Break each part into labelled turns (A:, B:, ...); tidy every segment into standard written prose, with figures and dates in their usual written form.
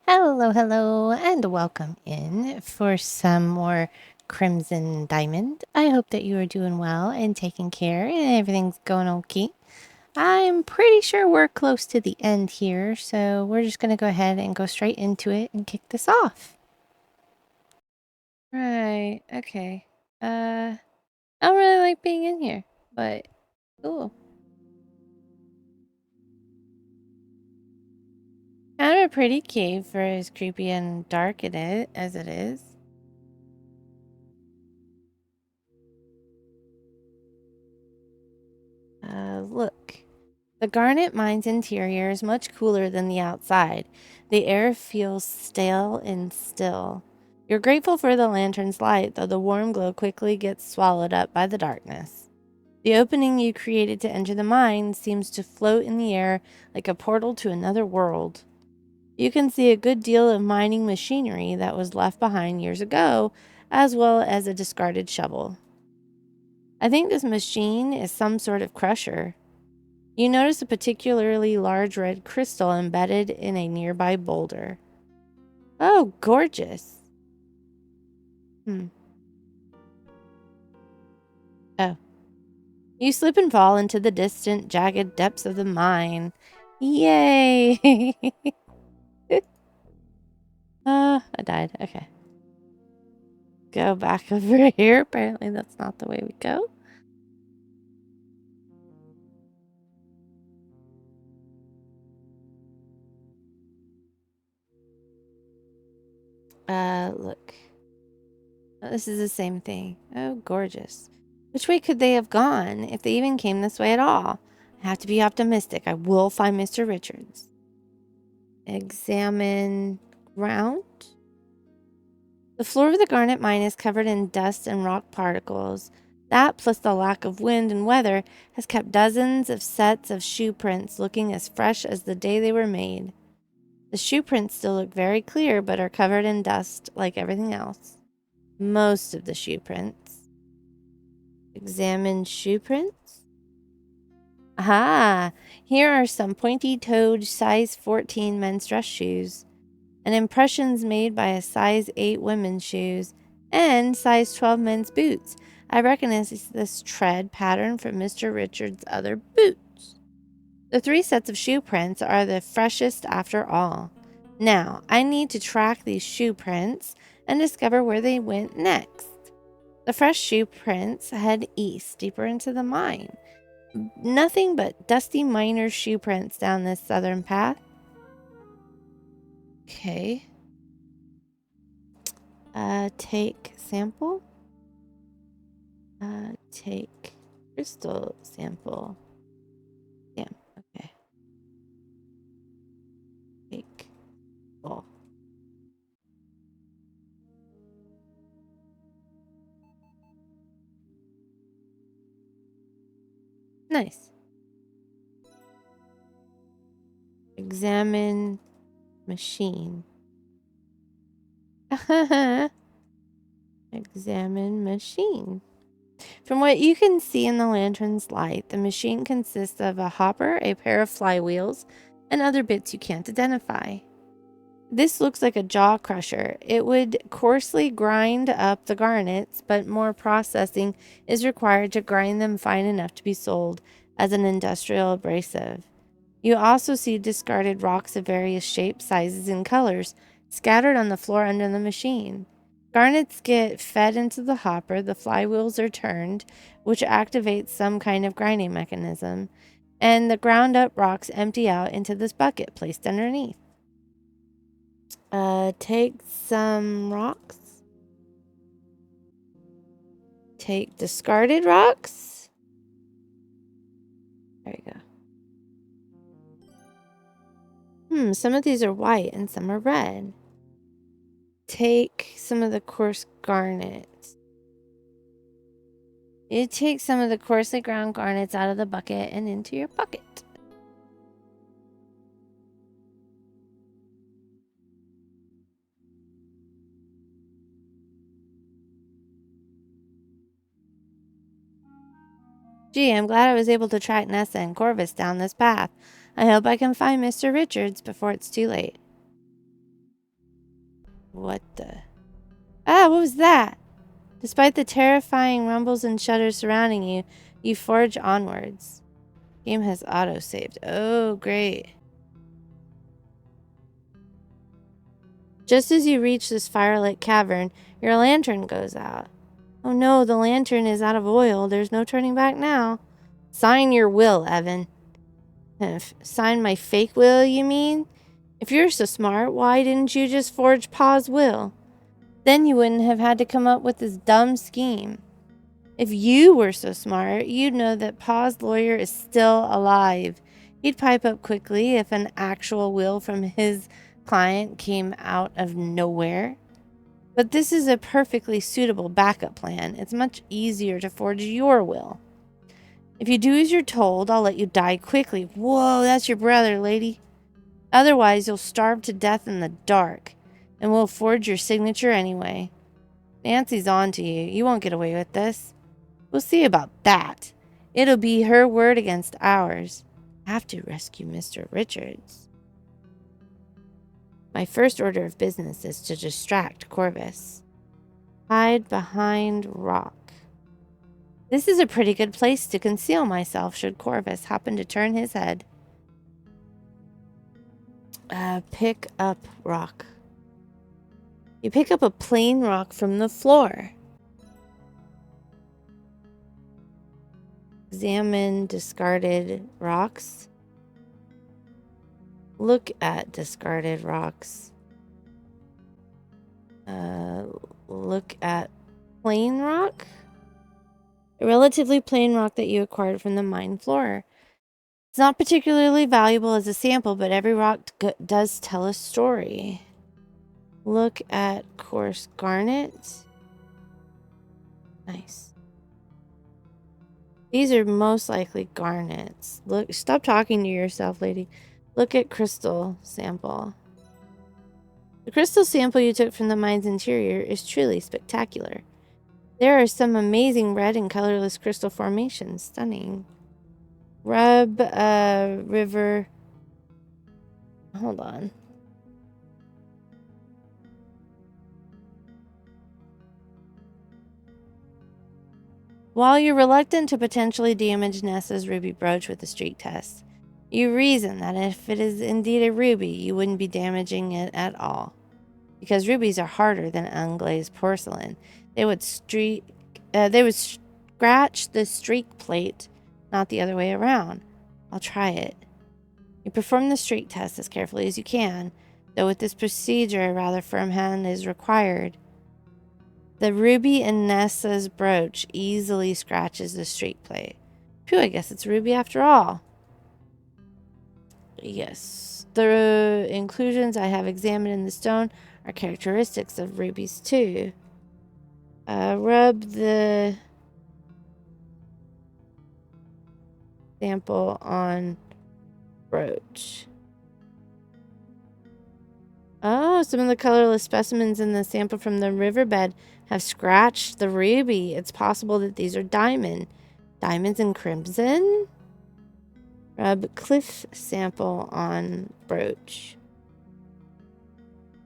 A: Hello, hello, and welcome in for some more Crimson Diamond. I hope that you are doing well and taking care and everything's going okay. I'm pretty sure we're close to the end here, so we're just going to go ahead and go straight into it and kick this off. Right, okay. I don't really like being in here, but cool. Kind of a pretty cave for as creepy and dark as it is. Look. The garnet mine's interior is much cooler than the outside. The air feels stale and still. You're grateful for the lantern's light, though the warm glow quickly gets swallowed up by the darkness. The opening you created to enter the mine seems to float in the air like a portal to another world. You can see a good deal of mining machinery that was left behind years ago, as well as a discarded shovel. I think this machine is some sort of crusher. You notice a particularly large red crystal embedded in a nearby boulder. Oh, gorgeous. Oh. You slip and fall into the distant, jagged depths of the mine. Yay! I died. Okay. Go back over here. Apparently that's not the way we go. Look. Oh, this is the same thing. Oh, gorgeous. Which way could they have gone if they even came this way at all? I have to be optimistic. I will find Mr. Richards. Examine ground. The floor of the garnet mine is covered in dust and rock particles. That, plus the lack of wind and weather, has kept dozens of sets of shoe prints looking as fresh as the day they were made. The shoe prints still look very clear, but are covered in dust like everything else. Most of the shoe prints. Examine shoe prints. Aha! Here are some pointy-toed size 14 men's dress shoes, and impressions made by a size 8 women's shoes, and size 12 men's boots. I recognize this tread pattern from Mr. Richard's other boots. The 3 sets of shoe prints are the freshest after all. Now, I need to track these shoe prints and discover where they went next. The fresh shoe prints head east, deeper into the mine. Nothing but dusty miner shoe prints down this southern path. Okay. Take sample. Take crystal sample. Damn, okay. Take ball. Nice. Examine machine. Examine machine. From what you can see in the lantern's light, the machine consists of a hopper, a pair of flywheels, and other bits you can't identify. This looks like a jaw crusher. It would coarsely grind up the garnets, but more processing is required to grind them fine enough to be sold as an industrial abrasive. You also see discarded rocks of various shapes, sizes, and colors scattered on the floor under the machine. Garnets get fed into the hopper, the flywheels are turned, which activates some kind of grinding mechanism, and the ground up rocks empty out into this bucket placed underneath. Take some rocks. Take discarded rocks. There you go. Some of these are white and some are red. Take some of the coarse garnets. You take some of the coarsely ground garnets out of the bucket and into your bucket. Gee, I'm glad I was able to track Nessa and Corvus down this path. I hope I can find Mr. Richards before it's too late. What the? Ah, what was that? Despite the terrifying rumbles and shudders surrounding you, you forge onwards. Game has auto-saved. Oh, great. Just as you reach this firelit cavern, your lantern goes out. Oh no, the lantern is out of oil. There's no turning back now. Sign your will, Evan. Sign my fake will, you mean? If you're so smart, why didn't you just forge Pa's will? Then you wouldn't have had to come up with this dumb scheme. If you were so smart, you'd know that Pa's lawyer is still alive. He'd pipe up quickly if an actual will from his client came out of nowhere. But this is a perfectly suitable backup plan. It's much easier to forge your will. If you do as you're told, I'll let you die quickly. Whoa, that's your brother, lady. Otherwise, you'll starve to death in the dark, and we'll forge your signature anyway. Nancy's on to you. You won't get away with this. We'll see about that. It'll be her word against ours. I have to rescue Mr. Richards. My first order of business is to distract Corvus. Hide behind rock. This is a pretty good place to conceal myself should Corvus happen to turn his head. Pick up rock. You pick up a plain rock from the floor. Examine discarded rocks. Look at discarded rocks. Look at plain rock. A relatively plain rock that you acquired from the mine floor. It's not particularly valuable as a sample, but every rock does tell a story. Look at coarse garnet. Nice. These are most likely garnets. Look, stop talking to yourself, lady. Look at crystal sample. The crystal sample you took from the mine's interior is truly spectacular. There are some amazing red and colorless crystal formations. Stunning. Rub river. Hold on. While you're reluctant to potentially damage Nessa's ruby brooch with the streak test, you reason that if it is indeed a ruby, you wouldn't be damaging it at all. Because rubies are harder than unglazed porcelain. They would scratch the streak plate, not the other way around. I'll try it. You perform the streak test as carefully as you can, though with this procedure a rather firm hand is required. The ruby in Nessa's brooch easily scratches the streak plate. Phew, I guess it's ruby after all. Yes, the inclusions I have examined in the stone are characteristics of rubies too. Rub the sample on brooch. Oh, some of the colorless specimens in the sample from the riverbed have scratched the ruby. It's possible that these are diamonds and crimson. Rub cliff sample on brooch.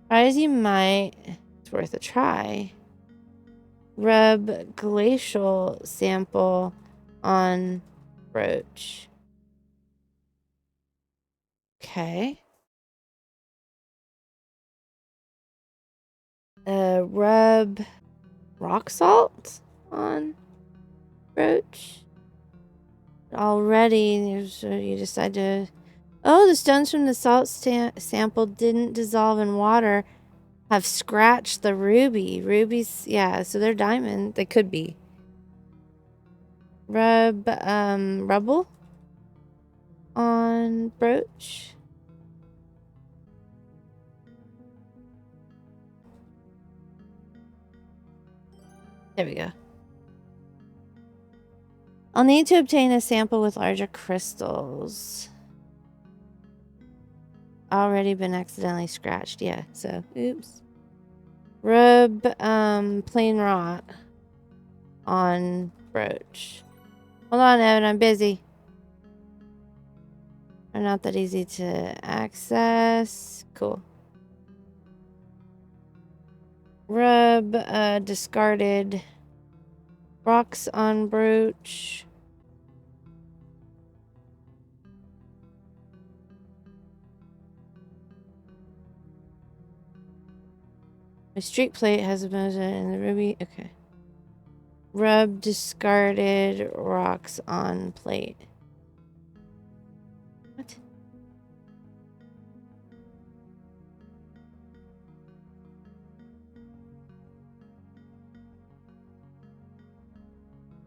A: Try as you might, it's worth a try. Rub glacial sample on brooch. Okay. Rub rock salt on brooch. Already, you decide to... Oh, the stones from the salt sample didn't dissolve in water. Have scratched the ruby. Rubies, yeah, so they're diamond. They could be. Rub, rubble on brooch. There we go. I'll need to obtain a sample with larger crystals. Already been accidentally scratched. Yeah, so, oops. Rub, plain rock on brooch. Hold on, Evan, I'm busy. They're not that easy to access. Cool. Rub discarded rocks on brooch. My streak plate has a bonus and the ruby. Okay. Rub discarded rocks on plate. What?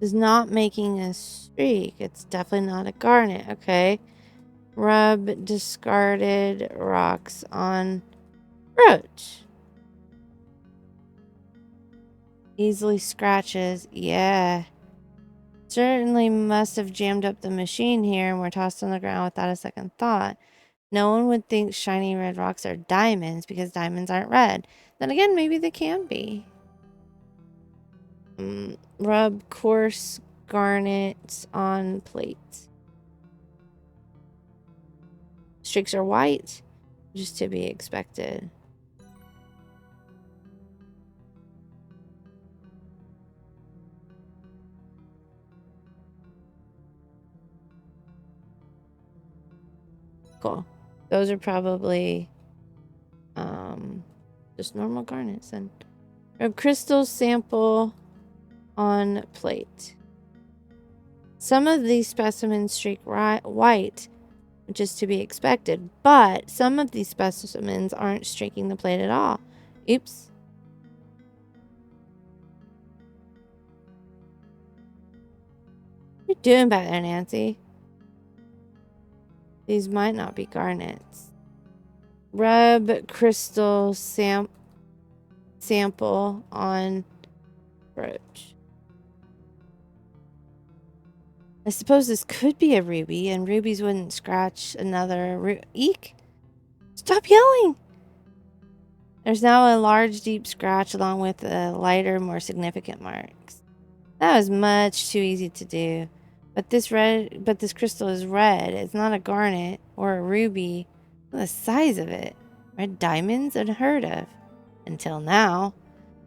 A: Is not making a streak. It's definitely not a garnet. Okay. Rub discarded rocks on brooch. Easily scratches. Yeah. Certainly must have jammed up the machine here and were tossed on the ground without a second thought. No one would think shiny red rocks are diamonds because diamonds aren't red. Then again, maybe they can be. Rub coarse garnets on plate. Streaks are white, just to be expected. Cool. Those are probably just normal garnets. And rub crystal sample on plate. Some of these specimens streak white, which is to be expected, but some of these specimens aren't streaking the plate at all. Oops. What are you doing back there, Nancy? These might not be garnets. Rub crystal sample on brooch. I suppose this could be a ruby, and rubies wouldn't scratch another Eek! Stop yelling! There's now a large, deep scratch along with lighter, more significant marks. That was much too easy to do. But this crystal is red. It's not a garnet or a ruby. Look at the size of it. Red diamonds? Unheard of. Until now.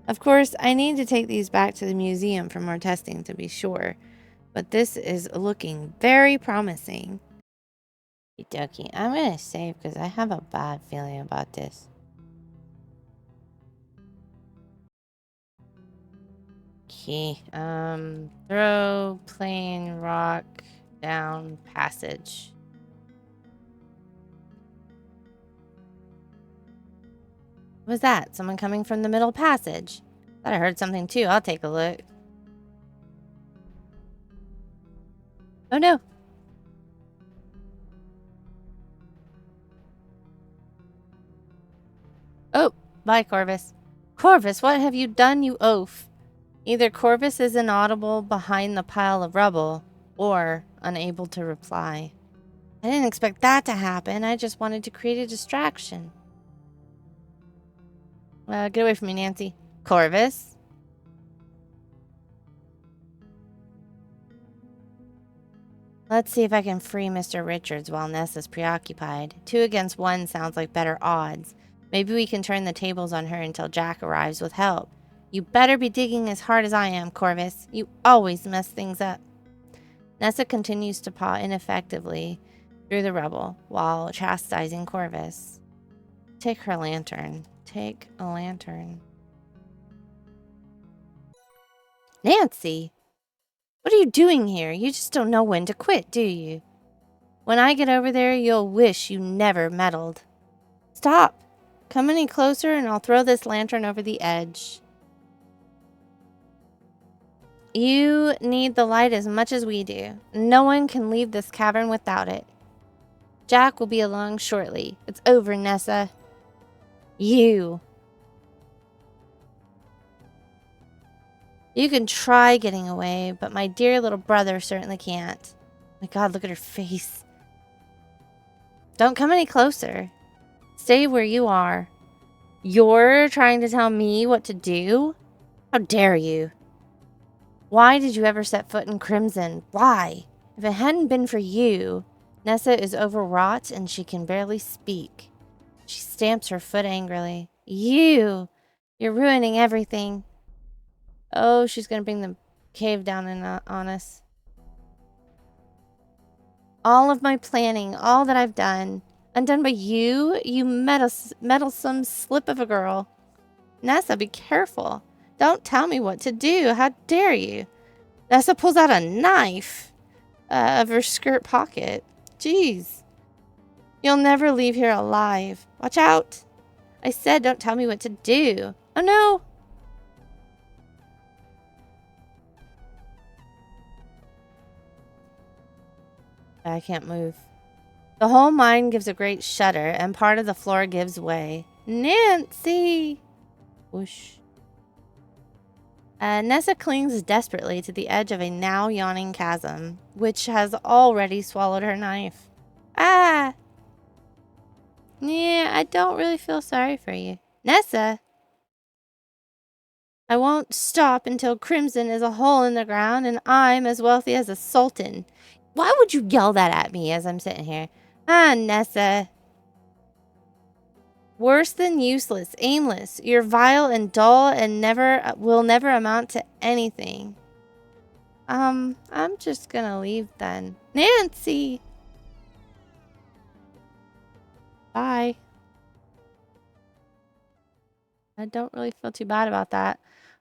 A: Of course, I need to take these back to the museum for more testing to be sure. But this is looking very promising. Okie dokie. I'm going to save because I have a bad feeling about this. Okay. Throw plain rock down passage. What was that? Someone coming from the middle passage? Thought I heard something too. I'll take a look. Oh no. Oh, bye, Corvus. Corvus, what have you done, you oaf? Either Corvus is inaudible behind the pile of rubble, or unable to reply. I didn't expect that to happen. I just wanted to create a distraction. Get away from me, Nancy. Corvus? Let's see if I can free Mr. Richards while Nessa's preoccupied. 2 against 1 sounds like better odds. Maybe we can turn the tables on her until Jack arrives with help. You better be digging as hard as I am, Corvus. You always mess things up. Nessa continues to paw ineffectively through the rubble while chastising Corvus. Take her lantern. Take a lantern. Nancy! What are you doing here? You just don't know when to quit, do you? When I get over there, you'll wish you never meddled. Stop! Come any closer and I'll throw this lantern over the edge. You need the light as much as we do. No one can leave this cavern without it. Jack will be along shortly. It's over, Nessa. You can try getting away, but my dear little brother certainly can't. My God, look at her face. Don't come any closer. Stay where you are. You're trying to tell me what to do? How dare you? Why did you ever set foot in Crimson? Why? If it hadn't been for you... Nessa is overwrought and she can barely speak. She stamps her foot angrily. You! You're ruining everything. Oh, she's gonna bring the cave down on us. All of my planning, all that I've done, undone by you, you meddlesome slip of a girl. Nessa, be careful. Don't tell me what to do. How dare you? Nessa pulls out a knife of her skirt pocket. Jeez. You'll never leave here alive. Watch out. I said don't tell me what to do. Oh no. I can't move. The whole mine gives a great shudder, and part of the floor gives way. Nancy! Whoosh. Nessa clings desperately to the edge of a now yawning chasm, which has already swallowed her knife. Ah! Yeah, I don't really feel sorry for you. Nessa! I won't stop until Crimson is a hole in the ground and I'm as wealthy as a sultan. Why would you yell that at me as I'm sitting here? Ah, Nessa. Worse than useless, aimless. You're vile and dull and will never amount to anything. I'm just gonna leave then. Nancy! Bye. I don't really feel too bad about that.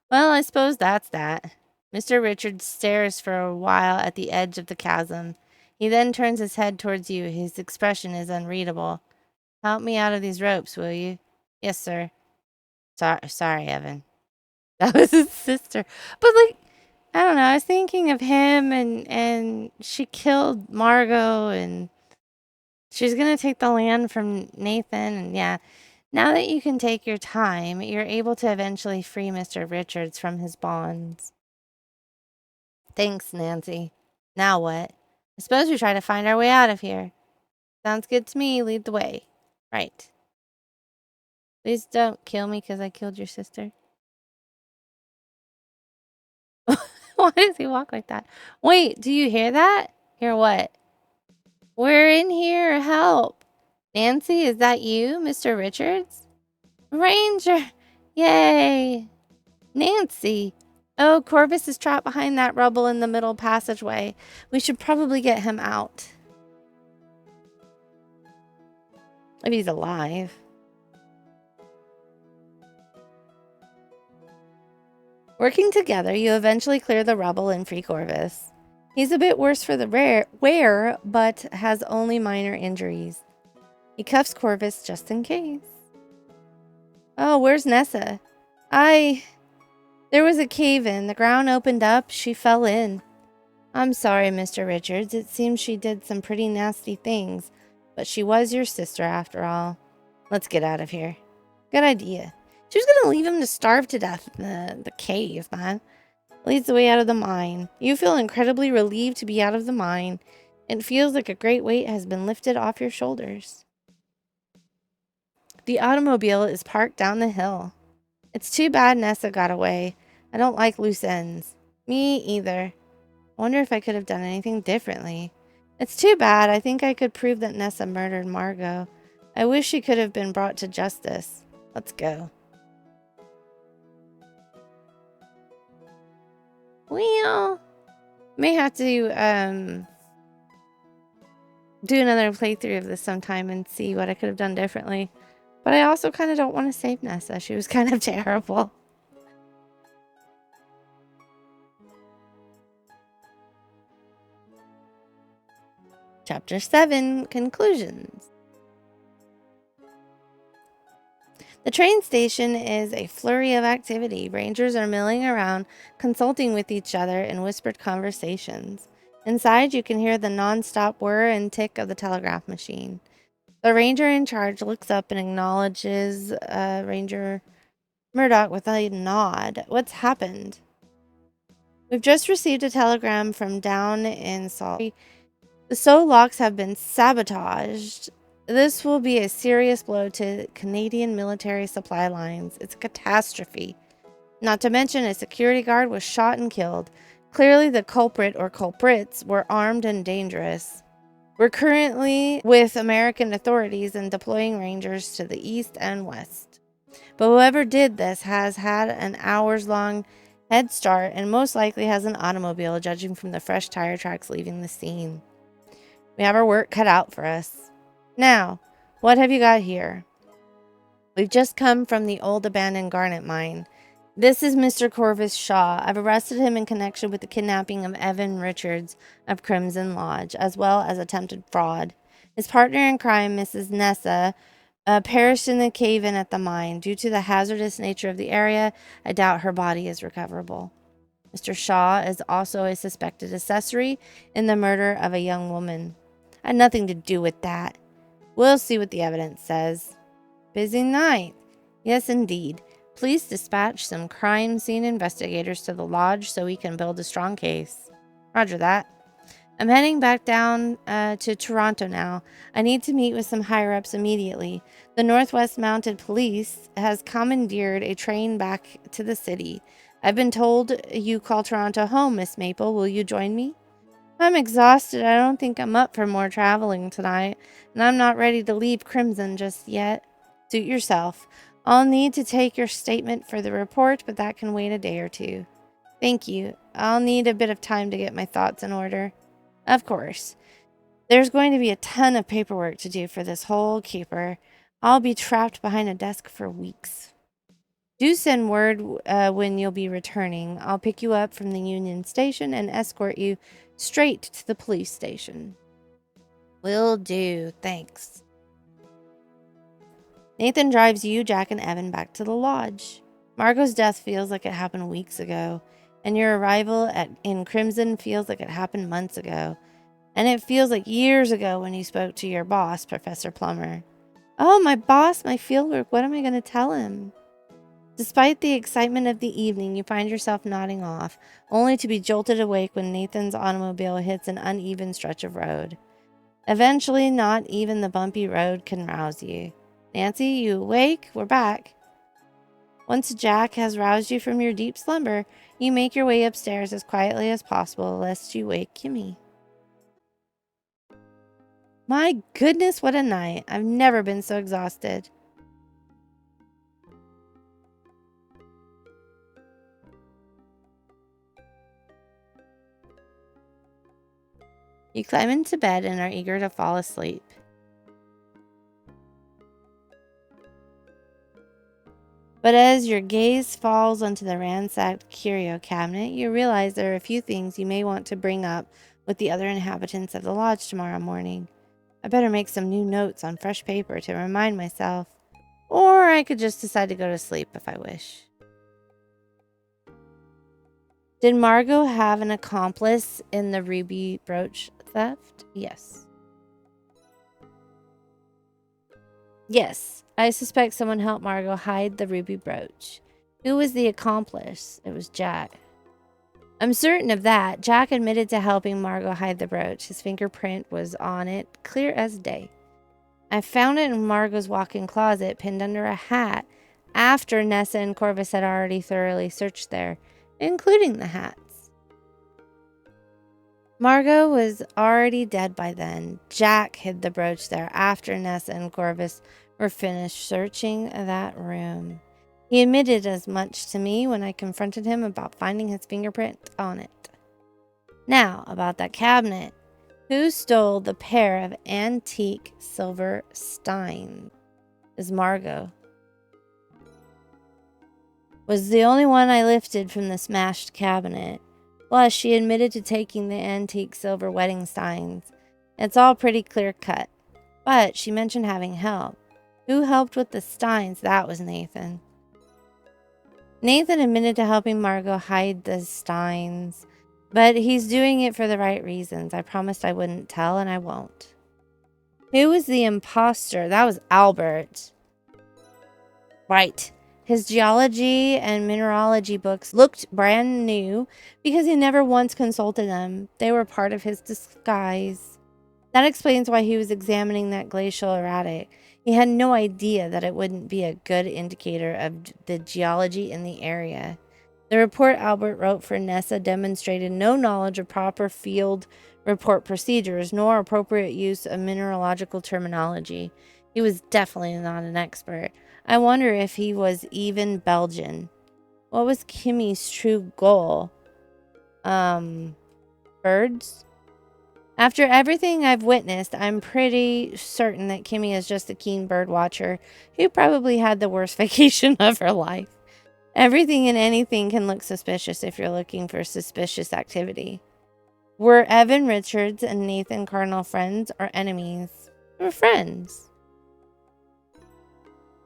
A: Well, I suppose that's that. Mr. Richards stares for a while at the edge of the chasm. He then turns his head towards you. His expression is unreadable. Help me out of these ropes, will you? Yes, sir. Sorry, Evan. That was his sister. But like, I don't know. I was thinking of him and she killed Margot and she's gonna take the land from Nathan and yeah. Now that you can take your time, you're able to eventually free Mr. Richards from his bonds. Thanks, Nancy. Now what? I suppose we try to find our way out of here. Sounds good to me. Lead the way. Right. Please don't kill me because I killed your sister. Why does he walk like that? Wait, do you hear that? Hear what? We're in here. Help. Nancy, is that you, Mr. Richards? Ranger. Yay. Nancy. Oh, Corvus is trapped behind that rubble in the middle passageway. We should probably get him out. If he's alive. Working together, you eventually clear the rubble and free Corvus. He's a bit worse for the wear, but has only minor injuries. He cuffs Corvus just in case. Oh, where's Nessa? There was a cave-in. The ground opened up. She fell in. I'm sorry, Mr. Richards. It seems she did some pretty nasty things, but she was your sister after all. Let's get out of here. Good idea. She was gonna leave him to starve to death in the cave, man. Leads the way out of the mine. You feel incredibly relieved to be out of the mine. It feels like a great weight has been lifted off your shoulders. The automobile is parked down the hill. It's too bad Nessa got away. I don't like loose ends. Me either. I wonder if I could have done anything differently. It's too bad. I think I could prove that Nessa murdered Margot. I wish she could have been brought to justice. Let's go. Well, may have to do another playthrough of this sometime and see what I could have done differently. But I also kind of don't want to save Nessa. She was kind of terrible. Chapter 7, Conclusions. The train station is a flurry of activity. Rangers are milling around, consulting with each other in whispered conversations. Inside, you can hear the non-stop whir and tick of the telegraph machine. The ranger in charge looks up and acknowledges Ranger Murdoch with a nod. What's happened? We've just received a telegram from down in Salt. The SO locks have been sabotaged. This will be a serious blow to Canadian military supply lines. It's a catastrophe. Not to mention a security guard was shot and killed. Clearly the culprit or culprits were armed and dangerous. We're currently with American authorities and deploying rangers to the east and west. But whoever did this has had an hours-long head start and most likely has an automobile, judging from the fresh tire tracks leaving the scene. We have our work cut out for us. Now, what have you got here? We've just come from the old abandoned garnet mine. This is Mr. Corvus Shaw. I've arrested him in connection with the kidnapping of Evan Richards of Crimson Lodge, as well as attempted fraud. His partner in crime, Mrs. Nessa, perished in the cave-in at the mine. Due to the hazardous nature of the area, I doubt her body is recoverable. Mr. Shaw is also a suspected accessory in the murder of a young woman. I had nothing to do with that. We'll see what the evidence says. Busy night. Yes, indeed. Please dispatch some crime scene investigators to the lodge so we can build a strong case. Roger that. I'm heading back down to Toronto now. I need to meet with some higher-ups immediately. The Northwest Mounted Police has commandeered a train back to the city. I've been told you call Toronto home, Miss Maple. Will you join me? I'm exhausted. I don't think I'm up for more traveling tonight, and I'm not ready to leave Crimson just yet. Suit yourself. I'll need to take your statement for the report, but that can wait a day or two. Thank you. I'll need a bit of time to get my thoughts in order. Of course. There's going to be a ton of paperwork to do for this whole caper. I'll be trapped behind a desk for weeks. Do send word when you'll be returning. I'll pick you up from the Union Station and escort you straight to the police station. Will do, thanks. Nathan drives you, Jack, and Evan back to the lodge. Margot's death feels like it happened weeks ago, and your arrival in Crimson feels like it happened months ago. And it feels like years ago when you spoke to your boss, Professor Plummer. Oh, my boss, my fieldwork, what am I going to tell him? Despite the excitement of the evening, you find yourself nodding off, only to be jolted awake when Nathan's automobile hits an uneven stretch of road. Eventually, not even the bumpy road can rouse you. Nancy, you awake? We're back. Once Jack has roused you from your deep slumber, you make your way upstairs as quietly as possible, lest you wake Kimmy. My goodness, what a night. I've never been so exhausted. You climb into bed and are eager to fall asleep. But as your gaze falls onto the ransacked curio cabinet, you realize there are a few things you may want to bring up with the other inhabitants of the lodge tomorrow morning. I better make some new notes on fresh paper to remind myself. Or I could just decide to go to sleep if I wish. Did Margot have an accomplice in the ruby brooch theft? Yes. Yes, I suspect someone helped Margot hide the ruby brooch. Who was the accomplice? It was Jack. I'm certain of that. Jack admitted to helping Margot hide the brooch. His fingerprint was on it, clear as day. I found it in Margot's walk-in closet, pinned under a hat, after Nessa and Corvus had already thoroughly searched there, including the hats. Margot was already dead by then. Jack hid the brooch there after Nessa and Corvus were finished searching that room. He admitted as much to me when I confronted him about finding his fingerprint on it. Now, about that cabinet. Who stole the pair of antique silver steins? Is Margot. Was the only one I lifted from the smashed cabinet. Plus, she admitted to taking the antique silver wedding steins. It's all pretty clear cut. But she mentioned having help. Who helped with the steins? That was Nathan. Nathan admitted to helping Margot hide the steins, but he's doing it for the right reasons. I promised I wouldn't tell, and I won't. Who was the imposter? That was Albert. Right. His geology and mineralogy books looked brand new because he never once consulted them. They were part of his disguise. That explains why he was examining that glacial erratic. He had no idea that it wouldn't be a good indicator of the geology in the area. The report Albert wrote for Nessa demonstrated no knowledge of proper field report procedures nor appropriate use of mineralogical terminology. He was definitely not an expert. I wonder if he was even Belgian. What was Kimmy's true goal? Birds? After everything I've witnessed, I'm pretty certain that Kimmy is just a keen bird watcher who probably had the worst vacation of her life. Everything and anything can look suspicious if you're looking for suspicious activity. Were Evan Richards and Nathan Cardinal friends or enemies? They were friends.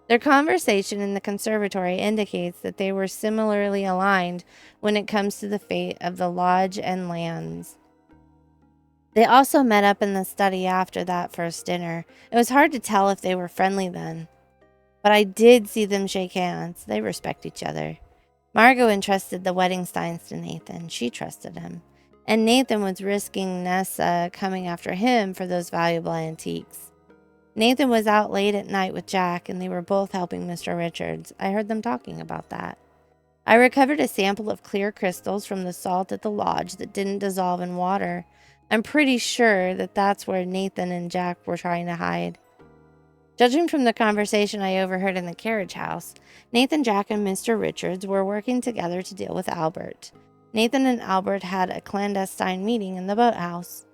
A: Their conversation in the conservatory indicates that they were similarly aligned when it comes to the fate of the lodge and lands. They also met up in the study after that first dinner. It was hard to tell if they were friendly then, but I did see them shake hands. They respect each other. Margot entrusted the wedding steins to Nathan. She trusted him. And Nathan was risking Nessa coming after him for those valuable antiques. Nathan was out late at night with Jack, and they were both helping Mr. Richards. I heard them talking about that. I recovered a sample of clear crystals from the salt at the lodge that didn't dissolve in water. I'm pretty sure that that's where Nathan and Jack were trying to hide. Judging from the conversation I overheard in the carriage house, Nathan, Jack, and Mr. Richards were working together to deal with Albert. Nathan and Albert had a clandestine meeting in the boathouse.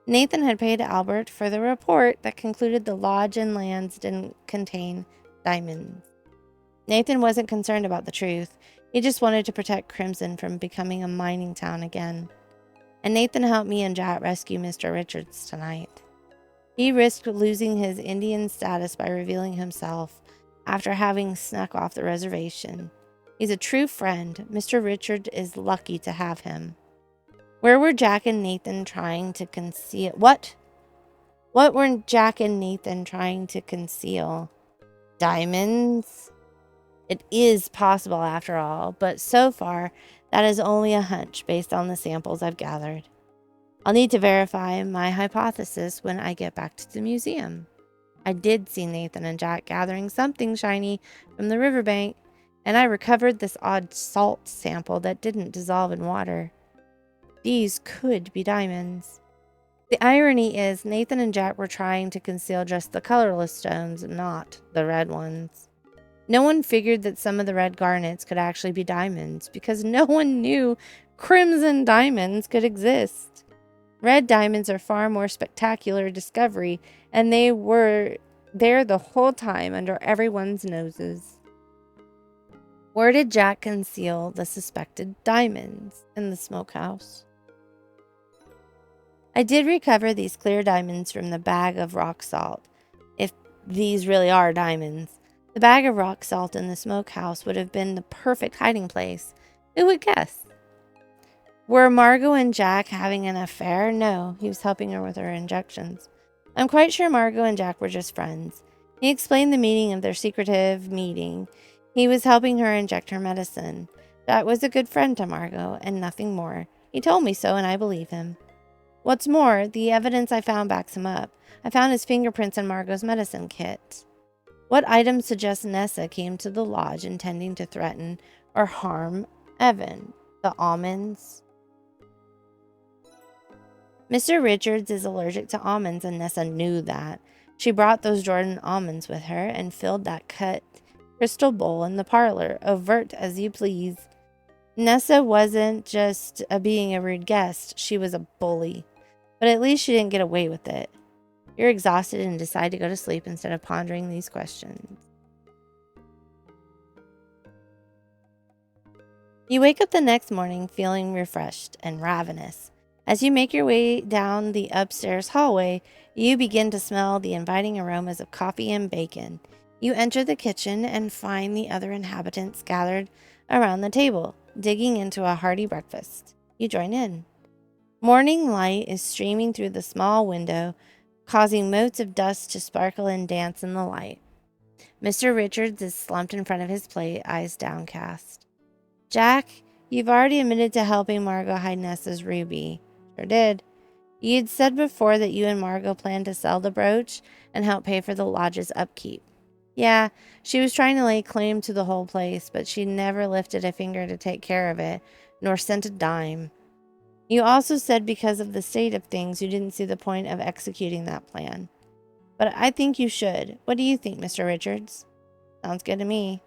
A: Nathan had paid Albert for the report that concluded the lodge and lands didn't contain diamonds. Nathan wasn't concerned about the truth. He just wanted to protect Crimson from becoming a mining town again. And Nathan helped me and Jack rescue Mr. Richards tonight. He risked losing his Indian status by revealing himself after having snuck off the reservation. He's a true friend. Mr. Richard is lucky to have him. Where were Jack and Nathan trying to conceal? What were Jack and Nathan trying to conceal? Diamonds? It is possible after all, but so far, that is only a hunch based on the samples I've gathered. I'll need to verify my hypothesis when I get back to the museum. I did see Nathan and Jack gathering something shiny from the riverbank, and I recovered this odd salt sample that didn't dissolve in water. These could be diamonds. The irony is Nathan and Jack were trying to conceal just the colorless stones, not the red ones. No one figured that some of the red garnets could actually be diamonds because no one knew crimson diamonds could exist. Red diamonds are far more spectacular discovery, and they were there the whole time under everyone's noses. Where did Jack conceal the suspected diamonds? In the smokehouse. I did recover these clear diamonds from the bag of rock salt, if these really are diamonds. The bag of rock salt in the smokehouse would have been the perfect hiding place. Who would guess? Were Margot and Jack having an affair? No, he was helping her with her injections. I'm quite sure Margot and Jack were just friends. He explained the meaning of their secretive meeting. He was helping her inject her medicine. Jack was a good friend to Margot, and nothing more. He told me so, and I believe him. What's more, the evidence I found backs him up. I found his fingerprints in Margot's medicine kit. What items suggest Nessa came to the lodge intending to threaten or harm Evan? The almonds? Mr. Richards is allergic to almonds, and Nessa knew that. She brought those Jordan almonds with her and filled that cut crystal bowl in the parlor. Overt as you please. Nessa wasn't just being a rude guest. She was a bully. But at least she didn't get away with it. You're exhausted and decide to go to sleep instead of pondering these questions. You wake up the next morning feeling refreshed and ravenous. As you make your way down the upstairs hallway, you begin to smell the inviting aromas of coffee and bacon. You enter the kitchen and find the other inhabitants gathered around the table, digging into a hearty breakfast. You join in. Morning light is streaming through the small window, causing motes of dust to sparkle and dance in the light. Mr. Richards is slumped in front of his plate, eyes downcast. Jack, you've already admitted to helping Margot hide Nessa's ruby. Sure did. You'd said before that you and Margot planned to sell the brooch and help pay for the lodge's upkeep. Yeah, she was trying to lay claim to the whole place, but she never lifted a finger to take care of it, nor sent a dime. You also said because of the state of things, you didn't see the point of executing that plan. But I think you should. What do you think, Mr. Richards? Sounds good to me.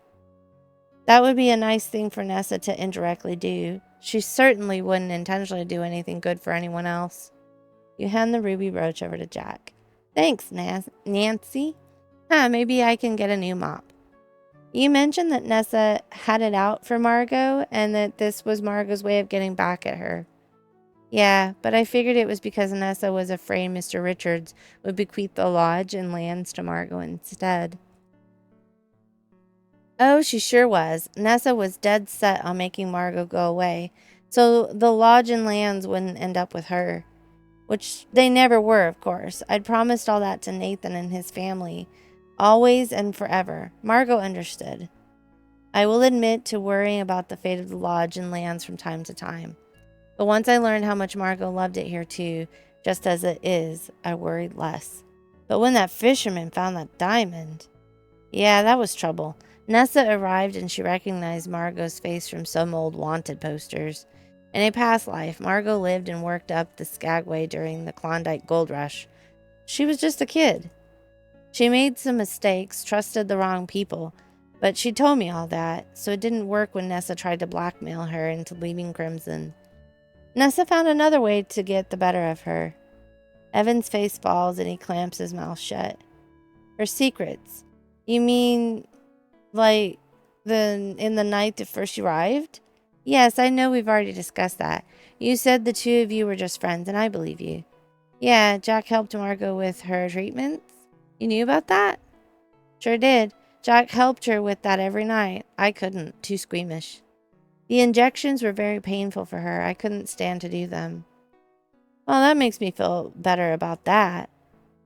A: That would be a nice thing for Nessa to indirectly do. She certainly wouldn't intentionally do anything good for anyone else. You hand the ruby brooch over to Jack. Thanks, Nancy. Maybe I can get a new mop. You mentioned that Nessa had it out for Margot and that this was Margot's way of getting back at her. Yeah, but I figured it was because Nessa was afraid Mr. Richards would bequeath the lodge and lands to Margot instead. Oh, she sure was. Nessa was dead set on making Margot go away, so the lodge and lands wouldn't end up with her. Which they never were, of course. I'd promised all that to Nathan and his family. Always and forever. Margot understood. I will admit to worrying about the fate of the lodge and lands from time to time. But once I learned how much Margot loved it here too, just as it is, I worried less. But when that fisherman found that diamond... Yeah, that was trouble. Nessa arrived and she recognized Margot's face from some old wanted posters. In a past life, Margot lived and worked up the Skagway during the Klondike Gold Rush. She was just a kid. She made some mistakes, trusted the wrong people, but she told me all that, so it didn't work when Nessa tried to blackmail her into leaving Crimson. Nessa found another way to get the better of her. Evan's face falls and he clamps his mouth shut. Her secrets. You mean, like, in the night that first you arrived? Yes, I know we've already discussed that. You said the two of you were just friends, and I believe you. Yeah, Jack helped Margot with her treatments. You knew about that? Sure did. Jack helped her with that every night. I couldn't. Too squeamish. The injections were very painful for her. I couldn't stand to do them. Well, that makes me feel better about that.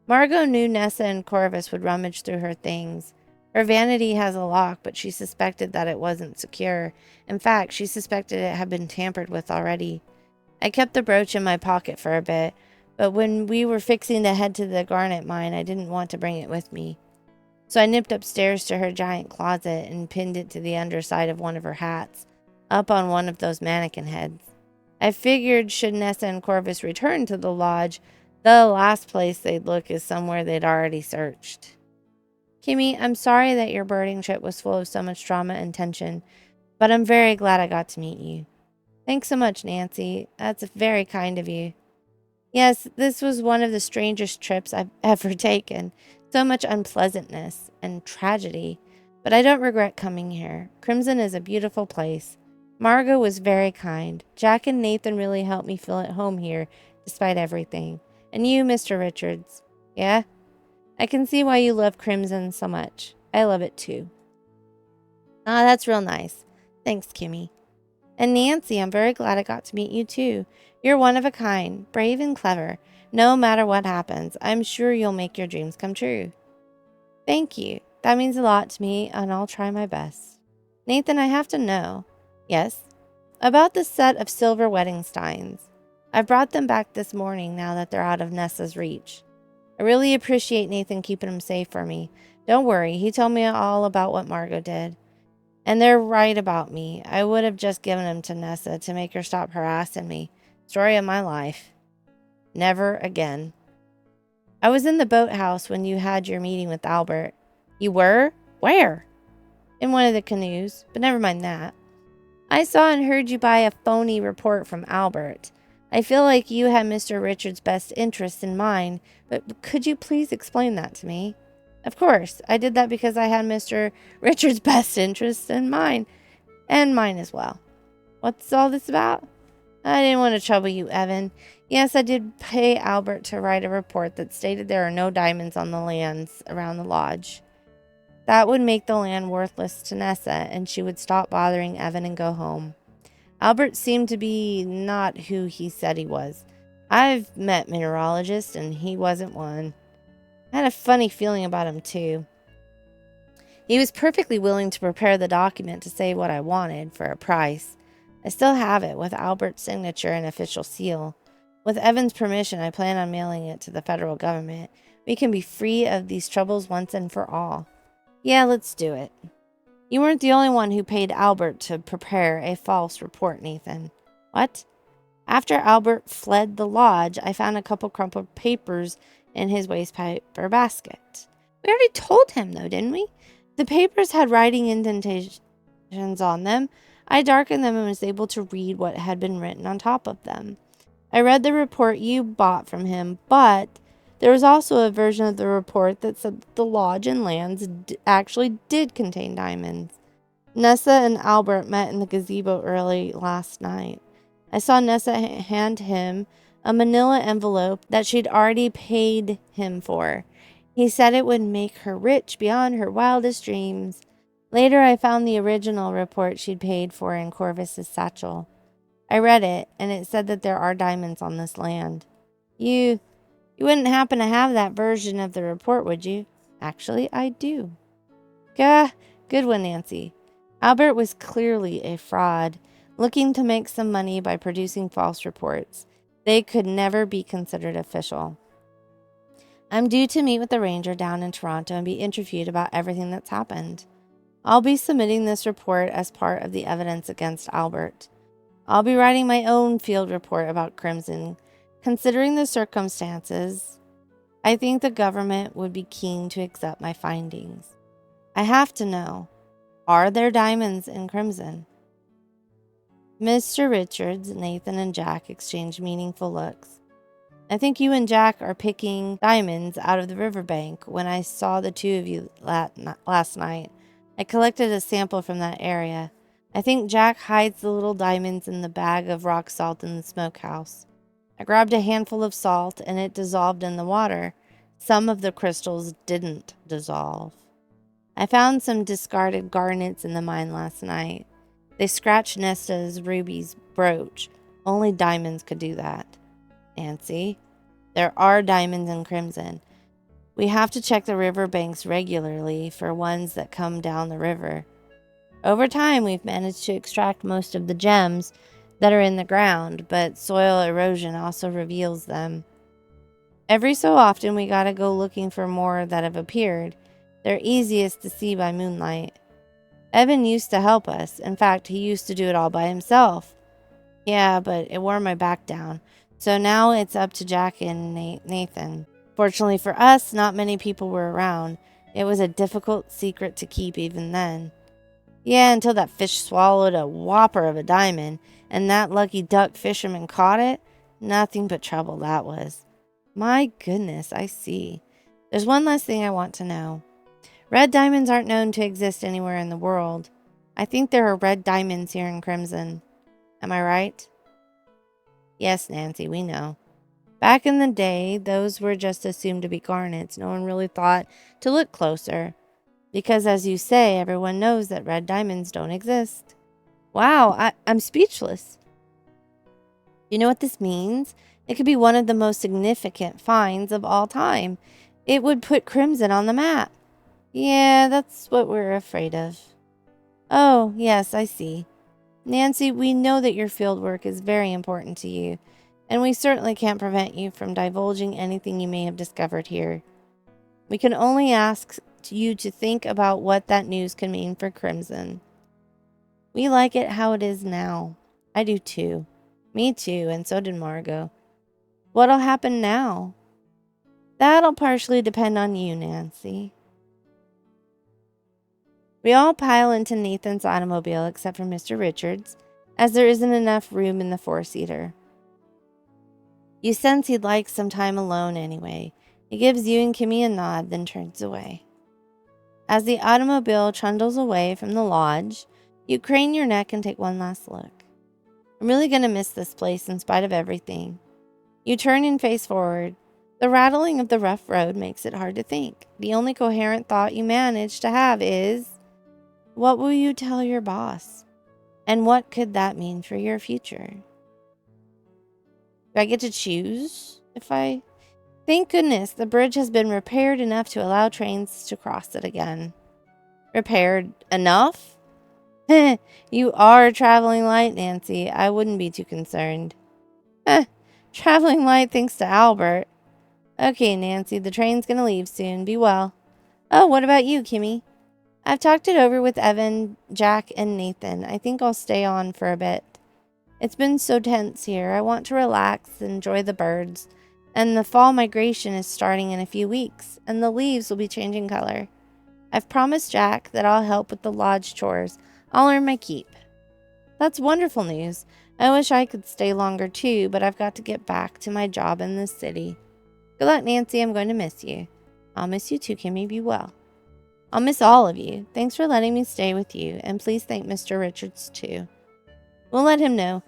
A: Margot knew Nessa and Corvus would rummage through her things. Her vanity has a lock, but she suspected that it wasn't secure. In fact, she suspected it had been tampered with already. I kept the brooch in my pocket for a bit, but when we were fixing to head to the garnet mine, I didn't want to bring it with me. So I nipped upstairs to her giant closet and pinned it to the underside of one of her hats, up on one of those mannequin heads. I figured should Nessa and Corvus return to the lodge, the last place they'd look is somewhere they'd already searched. Kimmy, I'm sorry that your birding trip was full of so much drama and tension, but I'm very glad I got to meet you. Thanks so much, Nancy. That's very kind of you. Yes, this was one of the strangest trips I've ever taken. So much unpleasantness and tragedy. But I don't regret coming here. Crimson is a beautiful place. Margot was very kind. Jack and Nathan really helped me feel at home here, despite everything. And you, Mr. Richards. Yeah? I can see why you love Crimson so much. I love it too. Ah, that's real nice. Thanks, Kimmy. And Nancy, I'm very glad I got to meet you too. You're one of a kind, brave and clever. No matter what happens, I'm sure you'll make your dreams come true. Thank you. That means a lot to me, and I'll try my best. Nathan, I have to know. Yes? About the set of silver wedding steins. I brought them back this morning now that they're out of Nessa's reach. I really appreciate Nathan keeping them safe for me. Don't worry, he told me all about what Margot did. And they're right about me. I would have just given them to Nessa to make her stop harassing me. Story of my life. Never again. I was in the boathouse when you had your meeting with Albert. You were? Where? In one of the canoes, but never mind that. I saw and heard you buy a phony report from Albert. I feel like you had Mr. Richards' best interests in mind, but could you please explain that to me? Of course, I did that because I had Mr. Richards' best interests in mind, and mine as well. What's all this about? I didn't want to trouble you, Evan. Yes, I did pay Albert to write a report that stated there are no diamonds on the lands around the lodge. That would make the land worthless to Nessa, and she would stop bothering Evan and go home. Albert seemed to be not who he said he was. I've met mineralogists, and he wasn't one. I had a funny feeling about him, too. He was perfectly willing to prepare the document to say what I wanted for a price. I still have it, with Albert's signature and official seal. With Evan's permission, I plan on mailing it to the federal government. We can be free of these troubles once and for all. Yeah, let's do it. You weren't the only one who paid Albert to prepare a false report, Nathan. What? After Albert fled the lodge, I found a couple crumpled papers in his waste paper basket. We already told him, though, didn't we? The papers had writing indentations on them. I darkened them and was able to read what had been written on top of them. I read the report you bought from him, but there was also a version of the report that said that the lodge and lands actually did contain diamonds. Nessa and Albert met in the gazebo early last night. I saw Nessa hand him a manila envelope that she'd already paid him for. He said it would make her rich beyond her wildest dreams. Later, I found the original report she'd paid for in Corvus's satchel. I read it, and it said that there are diamonds on this land. You wouldn't happen to have that version of the report, would you? Actually, I do. Gah, good one, Nancy. Albert was clearly a fraud, looking to make some money by producing false reports. They could never be considered official. I'm due to meet with the ranger down in Toronto and be interviewed about everything that's happened. I'll be submitting this report as part of the evidence against Albert. I'll be writing my own field report about Crimson. Considering the circumstances, I think the government would be keen to accept my findings. I have to know, are there diamonds in Crimson? Mr. Richards, Nathan, and Jack exchanged meaningful looks. I think you and Jack are picking diamonds out of the riverbank. When I saw the two of you last night, I collected a sample from that area. I think Jack hides the little diamonds in the bag of rock salt in the smokehouse. I grabbed a handful of salt and it dissolved in the water. Some of the crystals didn't dissolve. I found some discarded garnets in the mine last night. They scratched Nesta's ruby's brooch. Only diamonds could do that. Nancy, there are diamonds in Crimson. We have to check the river banks regularly for ones that come down the river. Over time, we've managed to extract most of the gems that are in the ground, but soil erosion also reveals them. Every so often, we gotta go looking for more that have appeared. They're easiest to see by moonlight. Evan used to help us. In fact, he used to do it all by himself. Yeah, but it wore my back down. So now it's up to Jack and Nathan. Fortunately for us, not many people were around. It was a difficult secret to keep even then. Yeah, until that fish swallowed a whopper of a diamond, and that lucky duck fisherman caught it. Nothing but trouble that was. My goodness, I see. There's one last thing I want to know. Red diamonds aren't known to exist anywhere in the world. I think there are red diamonds here in Crimson. Am I right? Yes, Nancy, we know. Back in the day, those were just assumed to be garnets. No one really thought to look closer. Because, as you say, everyone knows that red diamonds don't exist. Wow, I'm speechless. You know what this means? It could be one of the most significant finds of all time. It would put Crimson on the map. Yeah, that's what we're afraid of. Oh, yes, I see. Nancy, we know that your field work is very important to you, and we certainly can't prevent you from divulging anything you may have discovered here. We can only ask you to think about what that news can mean for Crimson. We like it how it is now. I do too. Me too, and so did Margot. What'll happen now? That'll partially depend on you, Nancy. We all pile into Nathan's automobile except for Mr. Richards, as there isn't enough room in the four-seater. You sense he'd like some time alone anyway. He gives you and Kimmy a nod, then turns away. As the automobile trundles away from the lodge, you crane your neck and take one last look. I'm really going to miss this place in spite of everything. You turn and face forward. The rattling of the rough road makes it hard to think. The only coherent thought you manage to have is, what will you tell your boss? And what could that mean for your future? Do I get to choose if I... Thank goodness the bridge has been repaired enough to allow trains to cross it again. Repaired enough? You are traveling light, Nancy. I wouldn't be too concerned. Traveling light thanks to Albert. Okay, Nancy, the train's gonna leave soon. Be well. Oh, what about you, Kimmy? I've talked it over with Evan, Jack, and Nathan. I think I'll stay on for a bit. It's been so tense here. I want to relax, enjoy the birds. And the fall migration is starting in a few weeks, and the leaves will be changing color. I've promised Jack that I'll help with the lodge chores. I'll earn my keep. That's wonderful news. I wish I could stay longer too, but I've got to get back to my job in the city. Good luck, Nancy. I'm going to miss you. I'll miss you too, Kimmy. Be well. I'll miss all of you. Thanks for letting me stay with you, and please thank Mr. Richards too. We'll let him know.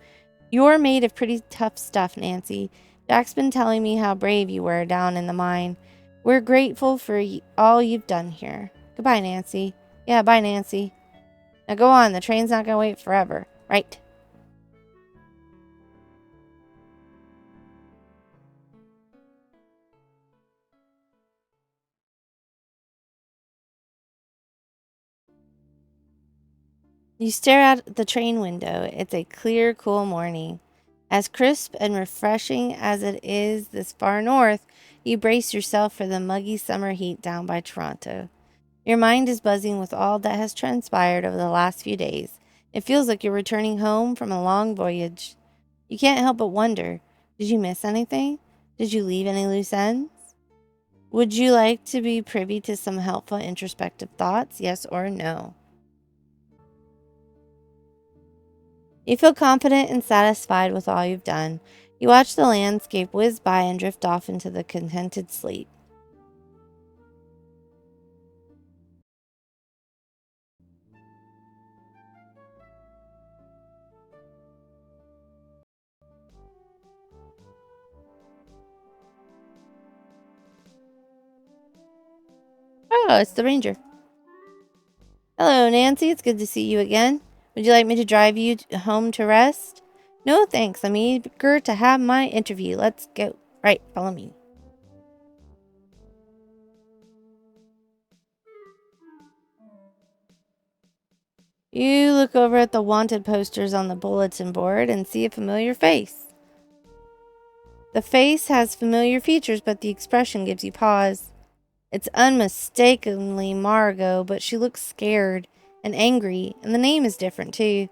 A: You're made of pretty tough stuff, Nancy. Jack's been telling me how brave you were down in the mine. We're grateful for all you've done here. Goodbye, Nancy. Yeah, bye, Nancy. Now go on. The train's not going to wait forever. Right. You stare out the train window. It's a clear, cool morning. As crisp and refreshing as it is this far north, you brace yourself for the muggy summer heat down by Toronto. Your mind is buzzing with all that has transpired over the last few days. It feels like you're returning home from a long voyage. You can't help but wonder, did you miss anything? Did you leave any loose ends? Would you like to be privy to some helpful introspective thoughts, yes or no? You feel confident and satisfied with all you've done. You watch the landscape whiz by and drift off into the contented sleep. Oh, it's the ranger. Hello, Nancy. It's good to see you again. Would you like me to drive you home to rest? No, thanks. I'm eager to have my interview. Let's go. Right, follow me. You look over at the wanted posters on the bulletin board and see a familiar face. The face has familiar features, but the expression gives you pause. It's unmistakably Margot, but she looks scared and angry, and the name is different too.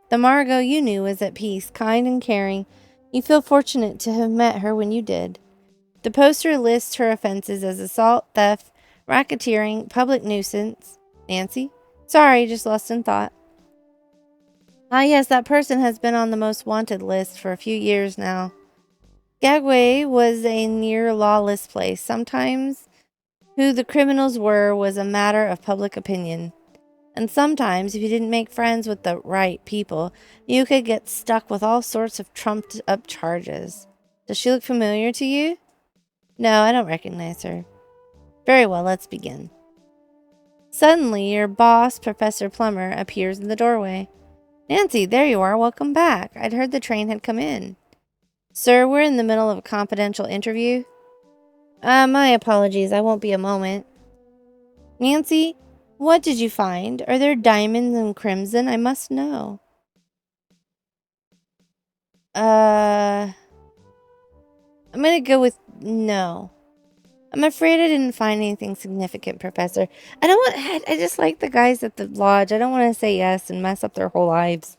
A: The Margot you knew was at peace, kind and caring. You feel fortunate to have met her when you did. The poster lists her offenses as assault, theft, racketeering, public nuisance. Nancy? Sorry, just lost in thought. Ah, yes, that person has been on the most wanted list for a few years now. Skagway was a near lawless place. Sometimes who the criminals were was a matter of public opinion. And sometimes, if you didn't make friends with the right people, you could get stuck with all sorts of trumped up charges. Does she look familiar to you? No, I don't recognize her. Very well, let's begin. Suddenly, your boss, Professor Plummer, appears in the doorway. Nancy, there you are. Welcome back. I'd heard the train had come in. Sir, we're in the middle of a confidential interview. My apologies. I won't be a moment. Nancy, what did you find? Are there diamonds and crimson? I must know. I'm gonna go with no. I'm afraid I didn't find anything significant, Professor. I don't want. I just like the guys at the lodge. I don't want to say yes and mess up their whole lives.